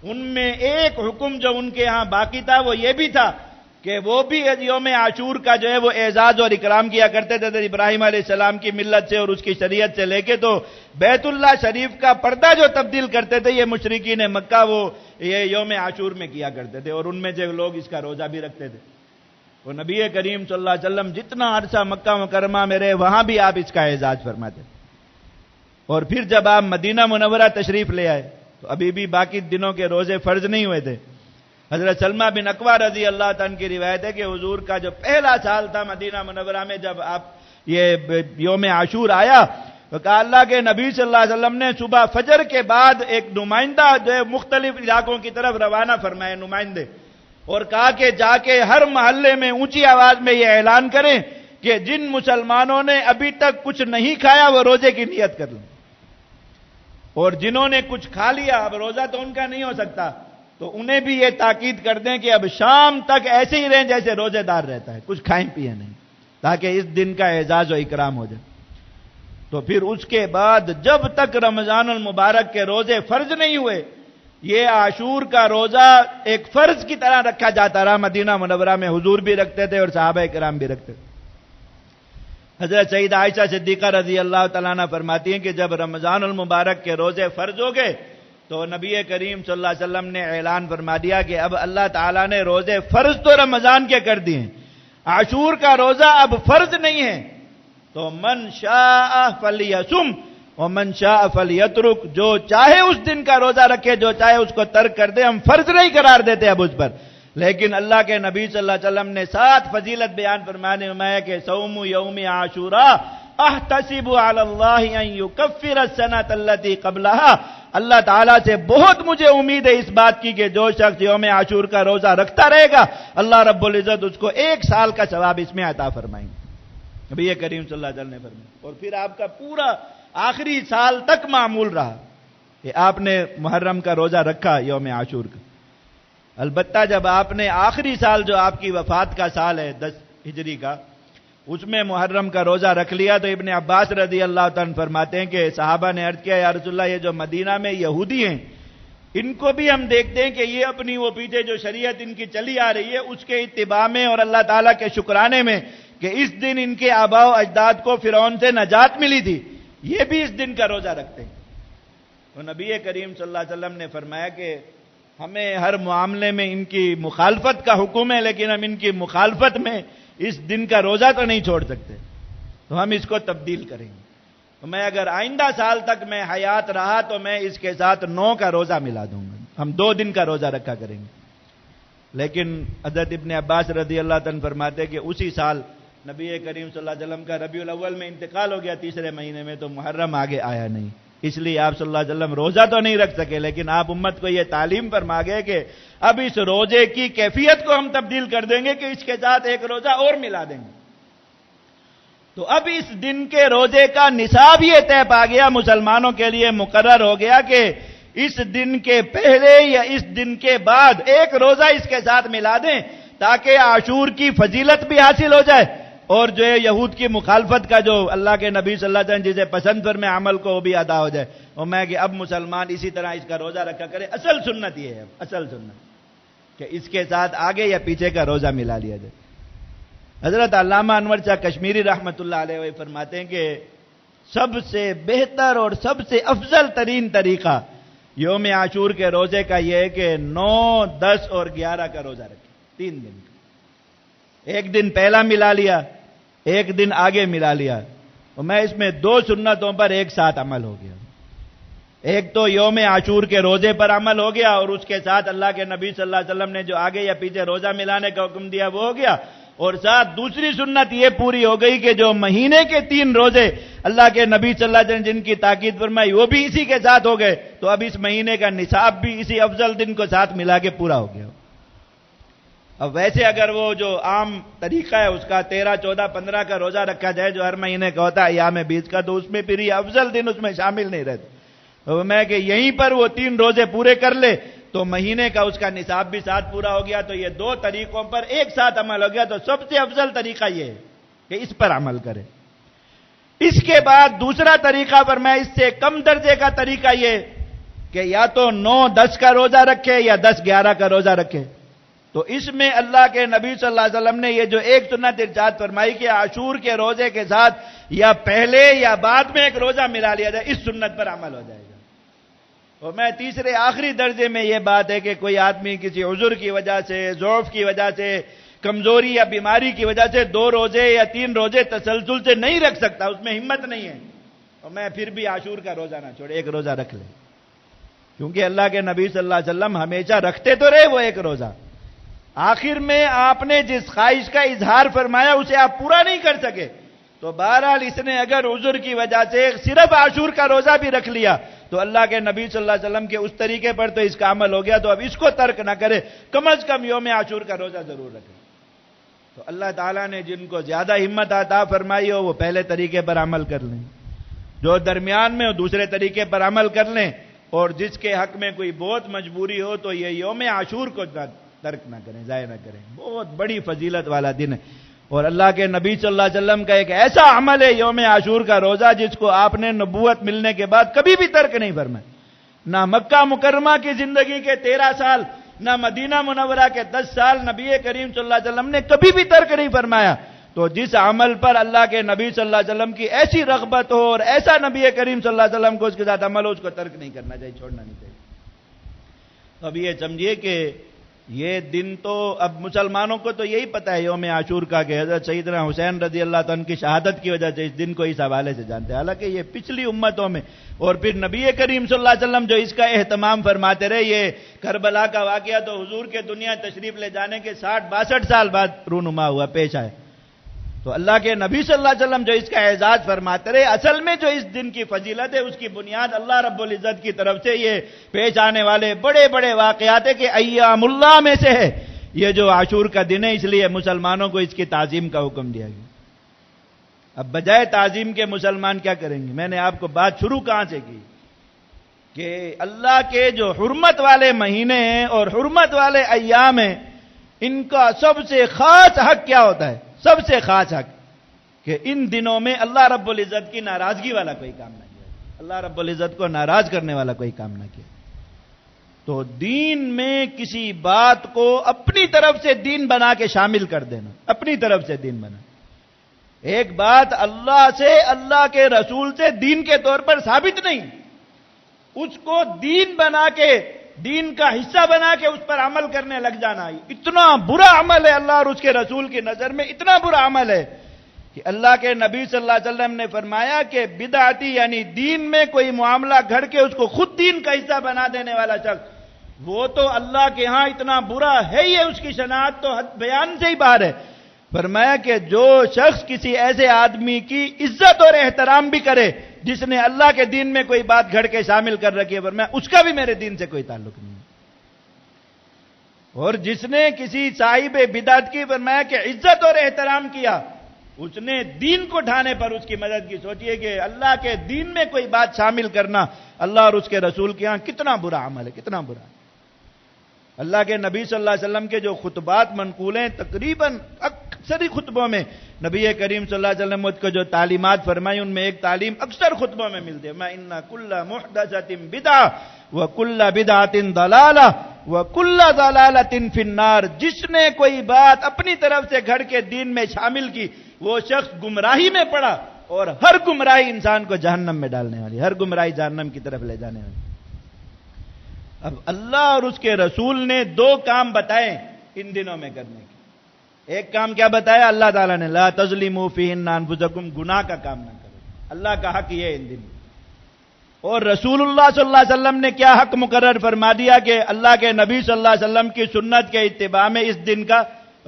ان میں ایک حکم جو ان کے ہاں باقی تھا وہ یہ بھی تھا کہ وہ بھی یوم عاشور کا جو ہے وہ اعزاز اور اکرام کیا کرتے تھے ابراہیم علیہ السلام کی ملت سے اور اس کی شریعت سے لے کے۔ تو بیت اللہ شریف کا پردہ جو تبدیل کرتے تھے یہ مشرکین مکہ وہ یہ یوم عاشور میں کیا کرتے تھے، اور ان میں جو لوگ اس کا روزہ بھی رکھتے تھے۔ اور نبی کریم صلی اللہ علیہ وسلم جتنا عرصہ مکہ مکرمہ میں رہے وہاں بھی آپ اس کا اعزاز فرماتے۔ اور پھر جب آپ مدینہ منورہ تشریف لے آئے تو ابھی بھی باقی دنوں کے روزے فرض نہیں ہوئے تھے۔ حضرت سلمہ بن اکوع رضی اللہ تعالیٰ کی روایت ہے کہ حضور کا جو پہلا سال تھا مدینہ منورہ میں، جب آپ یہ یوم عاشور آیا تو کہا اللہ کے نبی صلی اللہ علیہ وسلم نے صبح فجر کے بعد ایک نمائندہ جو ہے مختلف علاقوں کی طرف روانہ فرمائے، نمائندے، اور کہا کہ جا کے ہر محلے میں اونچی آواز میں یہ اعلان کریں کہ جن مسلمانوں نے ابھی تک کچھ نہیں کھایا وہ روزے کی نیت کر لیں، اور جنہوں نے کچھ کھا لیا اب روزہ تو ان کا نہیں ہو سکتا تو انہیں بھی یہ تاکید کر دیں کہ اب شام تک ایسے ہی رہیں جیسے روزے دار رہتا ہے، کچھ کھائیں پیئیں نہیں، تاکہ اس دن کا اعزاز و اکرام ہو جائے۔ تو پھر اس کے بعد جب تک رمضان المبارک کے روزے فرض نہیں ہوئے یہ عاشور کا روزہ ایک فرض کی طرح رکھا جاتا رہا۔ مدینہ منورہ میں حضور بھی رکھتے تھے اور صحابہ کرام بھی رکھتے تھے۔ حضرت سیدہ عائشہ صدیقہ رضی اللہ تعالیٰ عنہ فرماتی ہیں کہ جب رمضان المبارک کے روزے فرض ہو گئے تو نبی کریم صلی اللہ علیہ وسلم نے اعلان فرما دیا کہ اب اللہ تعالیٰ نے روزے فرض تو رمضان کے کر دیے، عاشور کا روزہ اب فرض نہیں ہے، تو من شاء فلیصم ومن شاء فلیترک، جو چاہے اس دن کا روزہ رکھے، جو چاہے اس کو ترک کر دے، ہم فرض نہیں قرار دیتے اب اس پر۔ لیکن اللہ کے نبی صلی اللہ علیہ وسلم نے 7 فضیلت بیان فرمایا کہ صوم یوم عاشوراء احتسب علی اللہ ان یکفر السنۃ التي قبلها، اللہ تعالیٰ سے بہت مجھے امید ہے اس بات کی کہ جو شخص یوم عاشور کا روزہ رکھتا رہے گا اللہ رب العزت اس کو 1 سال کا ثواب اس میں عطا فرمائیں گے، نبی کریم صلی اللہ علیہ وسلم نے فرمایا۔ اور پھر آپ کا پورا آخری سال تک معمول رہا کہ آپ نے محرم کا روزہ رکھا یوم عاشور کا۔ البتہ جب آپ نے آخری سال جو آپ کی وفات کا سال ہے 10 ہجری کا، اس میں محرم کا روزہ رکھ لیا تو ابن عباس رضی اللہ تعالیٰ فرماتے ہیں کہ صحابہ نے عرض کیا یا رسول اللہ یہ جو مدینہ میں یہودی ہیں ان کو بھی ہم دیکھتے ہیں کہ یہ اپنی وہ پیچھے جو شریعت ان کی چلی آ رہی ہے اس کے اتباع میں اور اللہ تعالیٰ کے شکرانے میں کہ اس دن ان کے آباء و اجداد کو فرعون سے نجات ملی تھی، یہ بھی اس دن کا روزہ رکھتے ہیں۔ تو نبی کریم صلی اللہ علیہ وسلم نے فرمایا کہ ہمیں ہر معاملے میں ان کی مخالفت کا حکم ہے، لیکن ہم ان کی مخالفت میں اس دن کا روزہ تو نہیں چھوڑ سکتے، تو ہم اس کو تبدیل کریں گے۔ تو میں اگر آئندہ سال تک میں حیات رہا تو میں اس کے ساتھ 9 کا روزہ ملا دوں گا، ہم 2 دن کا روزہ رکھا کریں گے۔ لیکن حضرت ابن عباس رضی اللہ عنہ فرماتے کہ اسی سال نبی کریم صلی اللہ علیہ وسلم کا ربیع الاول میں انتقال ہو گیا، تیسرے مہینے میں، تو محرم آگے آیا نہیں، اس لیے آپ صلی اللہ علیہ وسلم روزہ تو نہیں رکھ سکے، لیکن آپ امت کو یہ تعلیم فرما گئے کہ اب اس روزے کی کیفیت کو ہم تبدیل کر دیں گے کہ اس کے ساتھ 1 روزہ اور ملا دیں گے۔ تو اب اس دن کے روزے کا نصاب یہ طے پا گیا، مسلمانوں کے لیے مقرر ہو گیا کہ اس دن کے پہلے یا اس دن کے بعد 1 روزہ اس کے ساتھ ملا دیں، تاکہ عاشور کی فضیلت بھی حاصل ہو جائے، اور جو ہے یہود کی مخالفت کا جو اللہ کے نبی صلی اللہ علیہ وسلم جسے پسند فرمائے عمل کو وہ بھی ادا ہو جائے۔ اور میں کہ اب مسلمان اسی طرح اس کا روزہ رکھا کرے۔ اصل سنت یہ ہے، اصل سنت کہ اس کے ساتھ آگے یا پیچھے کا روزہ ملا لیا جائے۔ حضرت علامہ انور شاہ کشمیری رحمۃ اللہ علیہ وہی فرماتے ہیں کہ سب سے بہتر اور سب سے افضل ترین طریقہ یوم عاشور کے روزے کا یہ ہے کہ 9، 10 اور 11 کا روزہ رکھیں، 3 دن کا۔ 1 دن پہلا ملا لیا، 1 دن آگے ملا لیا، اور میں اس میں 2 سنتوں پر ایک ساتھ عمل ہو گیا۔ ایک تو یوم عاشور کے روزے پر عمل ہو گیا، اور اس کے ساتھ اللہ کے نبی صلی اللہ علیہ وسلم نے جو آگے یا پیچھے روزہ ملانے کا حکم دیا وہ ہو گیا، اور ساتھ دوسری سنت یہ پوری ہو گئی کہ جو مہینے کے 3 روزے اللہ کے نبی صلی اللہ علیہ وسلم جن کی تاکید فرمائی وہ بھی اسی کے ساتھ ہو گئے، تو اب اس مہینے کا نصاب بھی اسی افضل دن کو ساتھ ملا کے پورا ہو گیا۔ اب ویسے اگر وہ جو عام طریقہ ہے اس کا 13، 14، 15 کا روزہ رکھا جائے جو ہر مہینے کا ہوتا ہے ایام بیچ کا، تو اس میں پھر یہ افضل دن اس میں شامل نہیں رہتے۔ تو میں کہ یہیں پر وہ 3 روزے پورے کر لے تو مہینے کا اس کا نصاب بھی ساتھ پورا ہو گیا، تو یہ 2 طریقوں پر ایک ساتھ عمل ہو گیا۔ تو سب سے افضل طریقہ یہ ہے کہ اس پر عمل کرے۔ اس کے بعد دوسرا طریقہ پر میں اس سے کم درجے کا طریقہ یہ کہ یا تو 9، 10 کا روزہ رکھے یا 10، 11 کا روزہ رکھے۔ تو اس میں اللہ کے نبی صلی اللہ علیہ وسلم نے یہ جو ایک سنت ارشاد فرمائی کہ عاشور کے روزے کے ساتھ یا پہلے یا بعد میں 1 روزہ ملا لیا جائے، اس سنت پر عمل ہو جائے گا۔ اور میں تیسرے آخری درجے میں یہ بات ہے کہ کوئی آدمی کسی عذر کی وجہ سے، ضعف کی وجہ سے، کمزوری یا بیماری کی وجہ سے 2 روزے یا 3 روزے تسلسل سے نہیں رکھ سکتا، اس میں ہمت نہیں ہے، اور میں پھر بھی عاشور کا روزہ نہ چھوڑے، 1 روزہ رکھ لے، کیونکہ اللہ کے نبی صلی اللہ علیہ وسلم ہمیشہ رکھتے تو رہے وہ 1 روزہ، آخر میں آپ نے جس خواہش کا اظہار فرمایا اسے آپ پورا نہیں کر سکے، تو بہرحال اس نے اگر عذر کی وجہ سے صرف عاشور کا روزہ بھی رکھ لیا تو اللہ کے نبی صلی اللہ علیہ وسلم کے اس طریقے پر تو اس کا عمل ہو گیا، تو اب اس کو ترک نہ کرے، کم از کم یوم عاشور کا روزہ ضرور رکھے۔ تو اللہ تعالیٰ نے جن کو زیادہ ہمت عطا فرمائی ہو وہ پہلے طریقے پر عمل کر لیں، جو درمیان میں ہو دوسرے طریقے پر عمل کر لیں، اور جس کے حق میں کوئی بہت مجبوری ہو تو یہ یوم عاشور کو ترک نہ کریں، ضائع نہ کریں، بہت بڑی فضیلت والا دن ہے۔ اور اللہ کے نبی صلی اللہ علیہ وسلم کا ایک ایسا عمل ہے یوم عاشور کا روزہ جس کو آپ نے نبوت ملنے کے بعد کبھی بھی ترک نہیں فرمایا، نہ مکہ مکرمہ کی زندگی کے 13 سال، نہ مدینہ منورہ کے 10 سال نبی کریم صلی اللہ علیہ وسلم نے کبھی بھی ترک نہیں فرمایا۔ تو جس عمل پر اللہ کے نبی صلی اللہ علیہ وسلم کی ایسی رغبت ہو اور ایسا نبی کریم صلی اللہ علیہ وسلم کو اس کے ساتھ عمل ہو، اس کو ترک نہیں کرنا چاہیے، چھوڑنا نہیں چاہیے۔ اب یہ سمجھیے کہ یہ دن تو اب مسلمانوں کو تو یہی پتہ ہے یوم عاشور کا کہ حضرت سیدنا حسین رضی اللہ عنہ کی شہادت کی وجہ سے اس دن کو اس حوالے سے جانتے ہیں، حالانکہ یہ پچھلی امتوں میں اور پھر نبی کریم صلی اللہ علیہ وسلم جو اس کا اہتمام فرماتے رہے، یہ کربلا کا واقعہ تو حضور کے دنیا تشریف لے جانے کے 60-62 سال بعد رونما ہوا، پیش آئے۔ تو اللہ کے نبی صلی اللہ علیہ وسلم جو اس کا اعزاز فرماتے رہے، اصل میں جو اس دن کی فضیلت ہے اس کی بنیاد اللہ رب العزت کی طرف سے یہ پیش آنے والے بڑے بڑے واقعات ہے کہ ایام اللہ میں سے ہے یہ جو عاشور کا دن ہے، اس لیے مسلمانوں کو اس کی تعظیم کا حکم دیا گیا۔ اب بجائے تعظیم کے مسلمان کیا کریں گے؟ میں نے آپ کو بات شروع کہاں سے کی کہ اللہ کے جو حرمت والے مہینے ہیں اور حرمت والے ایام ہیں، ان کا سب سے خاص حق کیا ہوتا ہے؟ سب سے خاص حق کہ ان دنوں میں اللہ رب العزت کی ناراضگی والا کوئی کام نہ کیا، اللہ رب العزت کو ناراض کرنے والا کوئی کام نہ کیا۔ تو دین میں کسی بات کو اپنی طرف سے دین بنا کے شامل کر دینا، اپنی طرف سے دین بنا، ایک بات اللہ سے، اللہ کے رسول سے دین کے طور پر ثابت نہیں، اس کو دین بنا کے، دین کا حصہ بنا کے اس پر عمل کرنے لگ جانا، اتنا برا عمل ہے اللہ اور اس کے رسول کی نظر میں، اتنا برا عمل ہے کہ اللہ کے نبی صلی اللہ علیہ وسلم نے فرمایا کہ بدعتی یعنی دین میں کوئی معاملہ گھڑ کے اس کو خود دین کا حصہ بنا دینے والا شخص، وہ تو اللہ کے ہاں اتنا برا ہے ہی ہے، اس کی شناعت تو حد بیان سے ہی باہر ہے۔ فرمایا کہ جو شخص کسی ایسے آدمی کی عزت اور احترام بھی کرے جس نے اللہ کے دین میں کوئی بات گھڑ کے شامل کر رکھی ہے، فرمایا اس کا بھی میرے دین سے کوئی تعلق نہیں ہے۔ اور جس نے کسی صاحب بدعت کی، فرمایا کہ عزت اور احترام کیا، اس نے دین کو ڈھانے پر اس کی مدد کی۔ سوچئے کہ اللہ کے دین میں کوئی بات شامل کرنا اللہ اور اس کے رسول کے ہاں کتنا برا عمل ہے، کتنا برا ہے۔ اللہ کے نبی صلی اللہ علیہ وسلم کے جو خطبات منقول ہیں، تقریباً اکثر خطبوں میں نبی کریم صلی اللہ علیہ وسلم کو جو تعلیمات فرمائی، ان میں ایک تعلیم اکثر خطبوں میں ملتی ہے، مَا إِنَّ كُلَّ مُحْدَثَةٍ بِدْعَةٍ وَكُلَّ بِدْعَةٍ ضَلَالَةٍ وَكُلَّ ضَلَالَةٍ فِي النَّارِ۔ جس نے کوئی بات اپنی طرف سے گھڑ کے دین میں شامل کی، وہ شخص گمراہی میں پڑا، اور ہر گمراہی انسان کو جہنم میں ڈالنے والی، ہر گمراہی جہنم کی طرف لے جانے والی۔ اب اللہ اور اس کے رسول نے دو کام بتائے ان دنوں میں کرنے کے۔ ایک کام کیا بتایا اللہ تعالیٰ نے؟ لا تظلموا فیہن انفسکم، گناہ کا کام نہ کرو، اللہ کا حق یہ ہے ان دنوں۔ اور رسول اللہ صلی اللہ علیہ وسلم نے کیا حق مقرر فرما دیا کہ اللہ کے نبی صلی اللہ علیہ وسلم کی سنت کے اتباع میں اس دن کا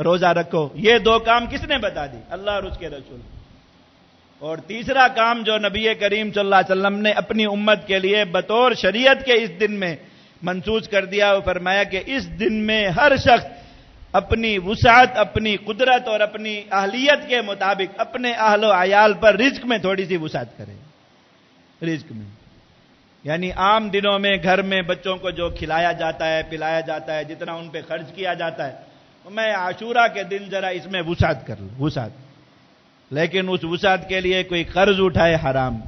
روزہ رکھو۔ یہ دو کام کس نے بتا دی؟ اللہ اور اس کے رسول۔ اور تیسرا کام جو نبی کریم صلی اللہ علیہ وسلم نے اپنی امت کے لیے بطور شریعت کے اس دن میں منسوخ کر دیا، وہ فرمایا کہ اس دن میں ہر شخص اپنی وسعت، اپنی قدرت اور اپنی اہلیت کے مطابق اپنے اہل و عیال پر رزق میں تھوڑی سی وسعت کرے۔ رزق میں یعنی عام دنوں میں گھر میں بچوں کو جو کھلایا جاتا ہے، پلایا جاتا ہے، جتنا ان پہ خرچ کیا جاتا ہے، میں عاشورہ کے دن ذرا اس میں وسعت کر لوں، وسعت۔ لیکن اس وسعت کے لیے کوئی قرض اٹھائے حرام،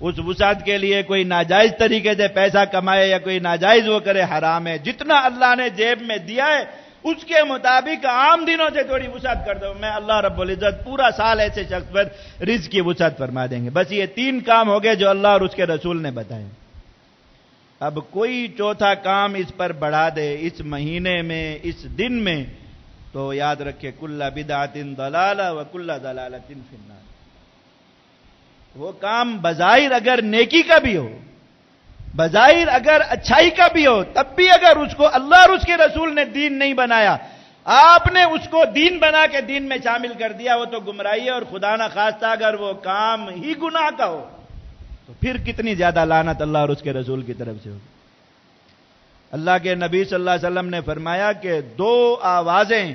اس وسعت کے لیے کوئی ناجائز طریقے سے پیسہ کمائے یا کوئی ناجائز وہ کرے، حرام ہے۔ جتنا اللہ نے جیب میں دیا ہے اس کے مطابق عام دنوں سے تھوڑی وسعت کر دو، میں اللہ رب العزت پورا سال ایسے شخص پر رزق کی وسعت فرما دیں گے۔ بس یہ تین کام ہو گئے جو اللہ اور اس کے رسول نے بتائے۔ اب کوئی چوتھا کام اس پر بڑھا دے اس مہینے میں، اس دن میں، تو یاد رکھے کل بدعۃ ضلالہ وکل ضلالۃ فی النار۔ وہ کام بظاہر اگر نیکی کا بھی ہو، بظاہر اگر اچھائی کا بھی ہو، تب بھی اگر اس کو اللہ اور اس کے رسول نے دین نہیں بنایا، آپ نے اس کو دین بنا کے دین میں شامل کر دیا، وہ تو گمراہی ہے۔ اور خدا نہ خواستہ اگر وہ کام ہی گناہ کا ہو تو پھر کتنی زیادہ لعنت اللہ اور اس کے رسول کی طرف سے ہوگی۔ اللہ کے نبی صلی اللہ علیہ وسلم نے فرمایا کہ دو آوازیں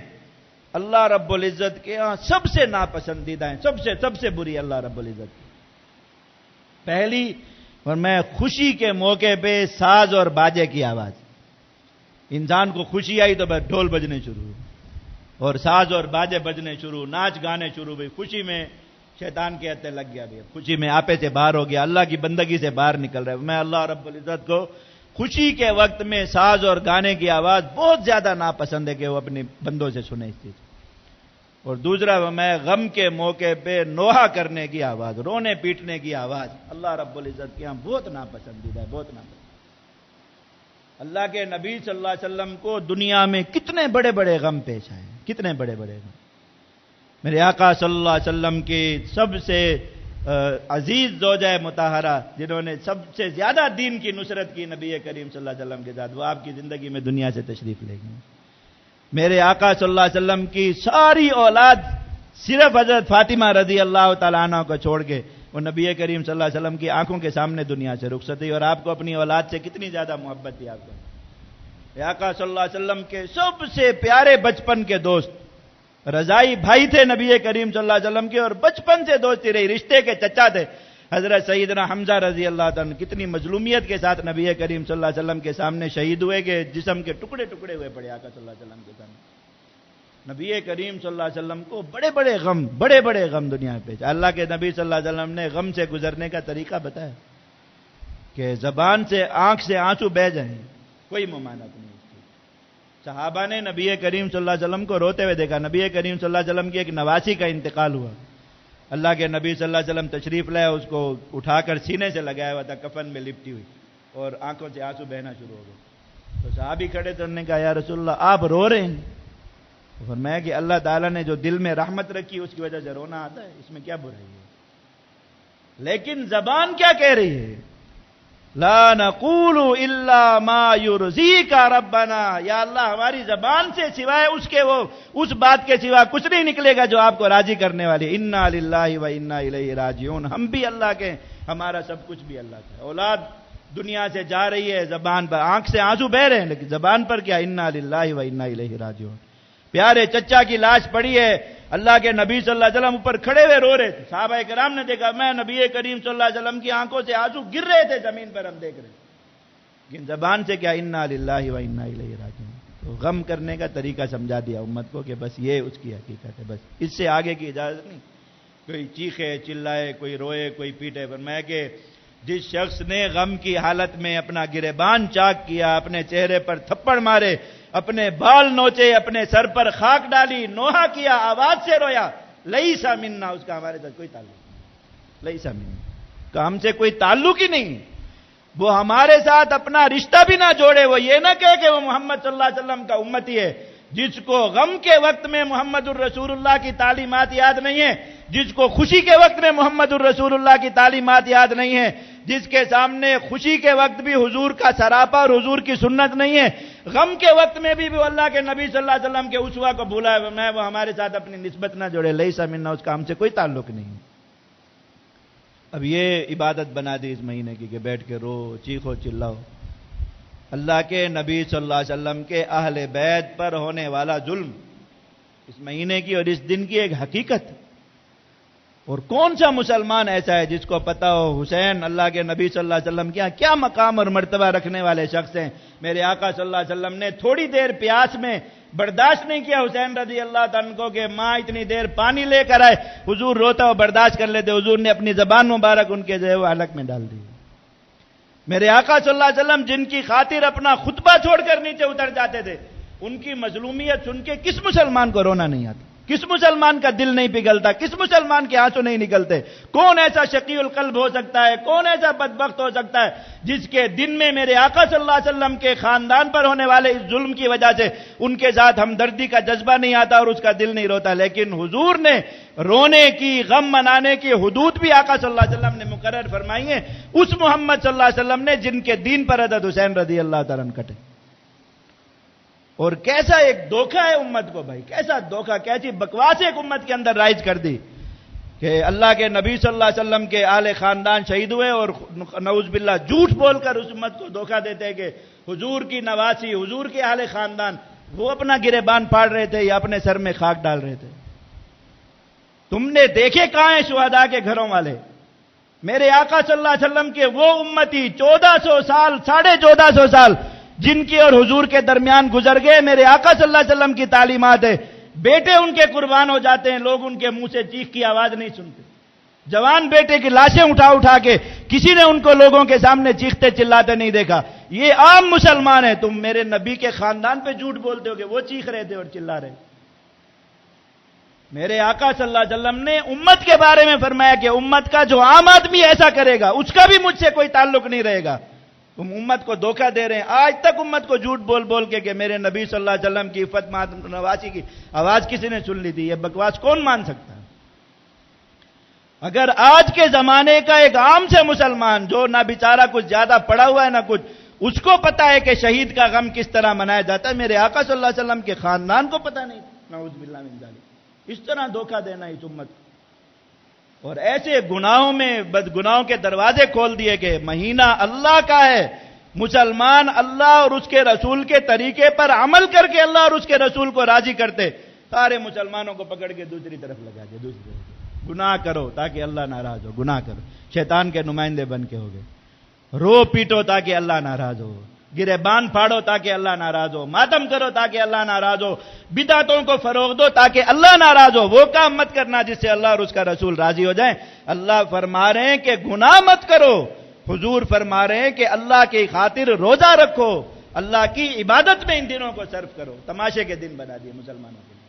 اللہ رب العزت کے ہاں سب سے ناپسندیدہ ہیں، سب سے بری اللہ رب العزت کی۔ پہلی، اور میں خوشی کے موقع پہ ساز اور باجے کی آواز۔ انسان کو خوشی آئی تو بس ڈھول بجنے شروع، اور ساز اور باجے بجنے شروع، ناچ گانے شروع ہوئے۔ خوشی میں شیطان کے ہتھے لگ گیا، بھی خوشی میں آپے سے باہر ہو گیا، اللہ کی بندگی سے باہر نکل رہے۔ میں اللہ رب العزت کو خوشی کے وقت میں ساز اور گانے کی آواز بہت زیادہ ناپسند ہے کہ وہ اپنی بندوں سے سنے اس چیز۔ اور دوسرا، میں غم کے موقع پہ نوحہ کرنے کی آواز، رونے پیٹنے کی آواز اللہ رب العزت کے ہاں بہت ناپسندیدہ ہے، بہت ناپسند۔ اللہ کے نبی صلی اللہ علیہ وسلم کو دنیا میں کتنے بڑے بڑے غم پیش آئے، کتنے بڑے بڑے غم۔ میرے آقا صلی اللہ علیہ وسلم کی سب سے عزیز زوجہ مطہرہ، جنہوں نے سب سے زیادہ دین کی نصرت کی نبی کریم صلی اللہ علیہ وسلم کے ساتھ، وہ آپ کی زندگی میں دنیا سے تشریف لے گئے۔ میرے آقا صلی اللہ علیہ وسلم کی ساری اولاد صرف حضرت فاطمہ رضی اللہ تعالیٰ عنہ کو چھوڑ کے وہ نبی کریم صلی اللہ علیہ وسلم کی آنکھوں کے سامنے دنیا سے رخصت ہوئی۔ اور آپ کو اپنی اولاد سے کتنی زیادہ محبت تھی آپ کو۔ آقا صلی اللہ علیہ وسلم کے سب سے پیارے بچپن کے دوست رضائی بھائی تھے نبی کریم صلی اللہ علیہ وسلم کے، اور بچپن سے دوستی رہی، رشتے کے چچا تھے حضرت سیدنا حمزہ رضی اللہ تعالیٰ، کتنی مظلومیت کے ساتھ نبی کریم صلی اللہ علیہ وسلم کے سامنے شہید ہوئے کہ جسم کے ٹکڑے ٹکڑے ہوئے پڑے آقا صلی اللہ علیہ وسلم کے سامنے۔ نبی کریم صلی اللہ علیہ وسلم کو بڑے بڑے غم دنیا میں پیش۔ اللہ کے نبی صلی اللہ علیہ وسلم نے غم سے گزرنے کا طریقہ بتایا کہ زبان سے آنکھ سے آنسو بہہ جائیں، کوئی ممانعت نہیں۔ صحابہ نے نبی کریم صلی اللہ علیہ وسلم کو روتے ہوئے دیکھا۔ نبی کریم صلی اللہ علیہ وسلم کی ایک نواسی کا انتقال ہوا، اللہ کے نبی صلی اللہ علیہ وسلم تشریف لائے، اس کو اٹھا کر سینے سے لگایا ہوا تھا، کفن میں لپٹی ہوئی، اور آنکھوں سے آنسو بہنا شروع ہو گئے۔ تو صحابی کھڑے تو انہوں نے کہا یا رسول اللہ آپ رو رہے ہیں؟ فرمایا کہ اللہ تعالیٰ نے جو دل میں رحمت رکھی اس کی وجہ سے رونا آتا ہے، اس میں کیا برائی ہے؟ لیکن زبان کیا کہہ رہی ہے؟ لا نقول الا ما یرضیک ربنا، یا اللہ ہماری زبان سے سوائے اس بات کے سوا کچھ نہیں نکلے گا جو آپ کو راضی کرنے والی۔ انا للہ و انا الیہ راجعون، ہم بھی اللہ کے، ہمارا سب کچھ بھی اللہ کا۔ اولاد دنیا سے جا رہی ہے، زبان پر آنکھ سے آنسو بہ رہے ہیں، لیکن زبان پر کیا؟ انا للہ و انا الیہ راجعون۔ پیارے چچا کی لاش پڑی ہے، اللہ کے نبی صلی اللہ علیہ وسلم اوپر کھڑے ہوئے رو رہے تھے، صحابہ کرام نے دیکھا، میں نبی کریم صلی اللہ علیہ وسلم کی آنکھوں سے آنسو گر رہے تھے زمین پر، ہم دیکھ رہے تھے، لیکن زبان سے کیا؟ انا للہ و انا الیہ راجعون۔ تو غم کرنے کا طریقہ سمجھا دیا امت کو کہ بس یہ اس کی حقیقت ہے، بس اس سے آگے کی اجازت نہیں۔ کوئی چیخے چلائے، کوئی روئے، کوئی پیٹے، فرمایا کہ جس شخص نے غم کی حالت میں اپنا گریبان چاک کیا، اپنے چہرے پر تھپڑ مارے، اپنے بال نوچے، اپنے سر پر خاک ڈالی، نوحہ کیا، آواز سے رویا، لیسا منا، اس کا ہمارے ساتھ کوئی تعلق نہیں، لیسا منا، کہ ہم سے کوئی تعلق ہی نہیں، وہ ہمارے ساتھ اپنا رشتہ بھی نہ جوڑے، وہ یہ نہ کہے کہ وہ محمد صلی اللہ علیہ وسلم کا امتی ہے۔ جس کو غم کے وقت میں محمد الرسول اللہ کی تعلیمات یاد نہیں ہے، جس کو خوشی کے وقت میں محمد الرسول اللہ کی تعلیمات یاد نہیں ہے، جس کے سامنے خوشی کے وقت بھی حضور کا سراپا اور حضور کی سنت نہیں ہے، غم کے وقت میں بھی وہ اللہ کے نبی صلی اللہ علیہ وسلم کے اسوہ کو بھولا ہے، میں وہ ہمارے ساتھ اپنی نسبت نہ جوڑے، لیسا منا، اس کا ہم سے کوئی تعلق نہیں۔ اب یہ عبادت بنا دی اس مہینے کی کہ بیٹھ کے رو، چیخو چلاؤ۔ اللہ کے نبی صلی اللہ علیہ وسلم کے اہل بیت پر ہونے والا ظلم اس مہینے کی اور اس دن کی ایک حقیقت۔ اور کون سا مسلمان ایسا ہے جس کو پتا ہو حسین اللہ کے نبی صلی اللہ علیہ وسلم کیا مقام اور مرتبہ رکھنے والے شخص ہیں؟ میرے آقا صلی اللہ علیہ وسلم نے تھوڑی دیر پیاس میں برداشت نہیں کیا حسین رضی اللہ تعالیٰ کو کہ ماں اتنی دیر پانی لے کر آئے، حضور روتا ہو برداشت کر لیتے، حضور نے اپنی زبان مبارک ان کے جو ہے وہ حلق میں ڈال دی۔ میرے آقا صلی اللہ علیہ وسلم جن کی خاطر اپنا خطبہ چھوڑ کر نیچے اتر جاتے تھے، ان کی مظلومیت سن کے کس مسلمان کو رونا نہیں آتا؟ کس مسلمان کا دل نہیں پگھلتا؟ کس مسلمان کے آنسو نہیں نکلتے؟ کون ایسا شقی القلب ہو سکتا ہے؟ کون ایسا بدبخت ہو سکتا ہے جس کے دن میں میرے آقا صلی اللہ علیہ وسلم کے خاندان پر ہونے والے اس ظلم کی وجہ سے ان کے ساتھ ہمدردی کا جذبہ نہیں آتا اور اس کا دل نہیں روتا؟ لیکن حضور نے رونے کی، غم منانے کی حدود بھی آقا صلی اللہ علیہ وسلم نے مقرر فرمائی ہیں، اس محمد صلی اللہ علیہ وسلم نے جن کے دین پر حضرت حسین رضی اللہ تعالیٰ عنہ کٹے۔ اور کیسا ایک دھوکہ ہے امت کو بھائی، کیسا دھوکہ، کیسی بکواس ایک امت کے اندر رائج کر دی کہ اللہ کے نبی صلی اللہ علیہ وسلم کے اہل خاندان شہید ہوئے اور نعوذ باللہ جھوٹ بول کر اس امت کو دھوکہ دیتے ہیں کہ حضور کی نواسی، حضور کے اہل خاندان وہ اپنا گریبان پھاڑ رہے تھے یا اپنے سر میں خاک ڈال رہے تھے۔ تم نے دیکھے کہاں ہیں شہداء کے گھروں والے؟ میرے آقا صلی اللہ علیہ وسلم کے وہ امتی 1400 سال، 1450 سال جن کی اور حضور کے درمیان گزر گئے، میرے آقا صلی اللہ علیہ وسلم کی تعلیمات ہے، بیٹے ان کے قربان ہو جاتے ہیں، لوگ ان کے منہ سے چیخ کی آواز نہیں سنتے، جوان بیٹے کی لاشیں اٹھا کے کسی نے ان کو لوگوں کے سامنے چیختے چلاتے نہیں دیکھا۔ یہ عام مسلمان ہے، تم میرے نبی کے خاندان پہ جھوٹ بولتے ہو کہ وہ چیخ رہے تھے اور چلا رہے۔ میرے آقا صلی اللہ علیہ وسلم نے امت کے بارے میں فرمایا کہ امت کا جو عام آدمی ایسا کرے گا اس کا بھی مجھ سے کوئی تعلق نہیں رہے گا۔ تم امت کو دھوکہ دے رہے ہیں، آج تک امت کو جھوٹ بول بول کے کہ میرے نبی صلی اللہ علیہ وسلم کی عفت نواسی کی آواز کسی نے سن لی تھی، یہ بکواس کون مان سکتا ہے؟ اگر آج کے زمانے کا ایک عام سے مسلمان جو نہ بیچارہ کچھ زیادہ پڑھا ہوا ہے نہ کچھ، اس کو پتا ہے کہ شہید کا غم کس طرح منایا جاتا ہے، میرے آقا صلی اللہ علیہ وسلم کے خاندان کو پتا نہیں، نعوذ باللہ من ذالک۔ اس طرح دھوکہ دینا اس امت کو، اور ایسے گناہوں میں بدگناہوں کے دروازے کھول دیے کہ مہینہ اللہ کا ہے، مسلمان اللہ اور اس کے رسول کے طریقے پر عمل کر کے اللہ اور اس کے رسول کو راضی کرتے، سارے مسلمانوں کو پکڑ کے دوسری طرف لگا دیا، دوسری طرف گناہ کرو تاکہ اللہ ناراض ہو، گناہ کرو، شیطان کے نمائندے بن کے ہو گئے، رو پیٹو تاکہ اللہ ناراض ہو، گریبان پھاڑو تاکہ اللہ ناراض ہو، ماتم کرو تاکہ اللہ ناراض ہو، بدعتوں کو فروغ دو تاکہ اللہ ناراض ہو، وہ کام مت کرنا جس سے اللہ اور اس کا رسول راضی ہو جائیں۔ اللہ فرما رہے ہیں کہ گناہ مت کرو، حضور فرما رہے ہیں کہ اللہ کی خاطر روزہ رکھو، اللہ کی عبادت میں ان دنوں کو صرف کرو۔ تماشے کے دن بنا دیے مسلمانوں کے لیے۔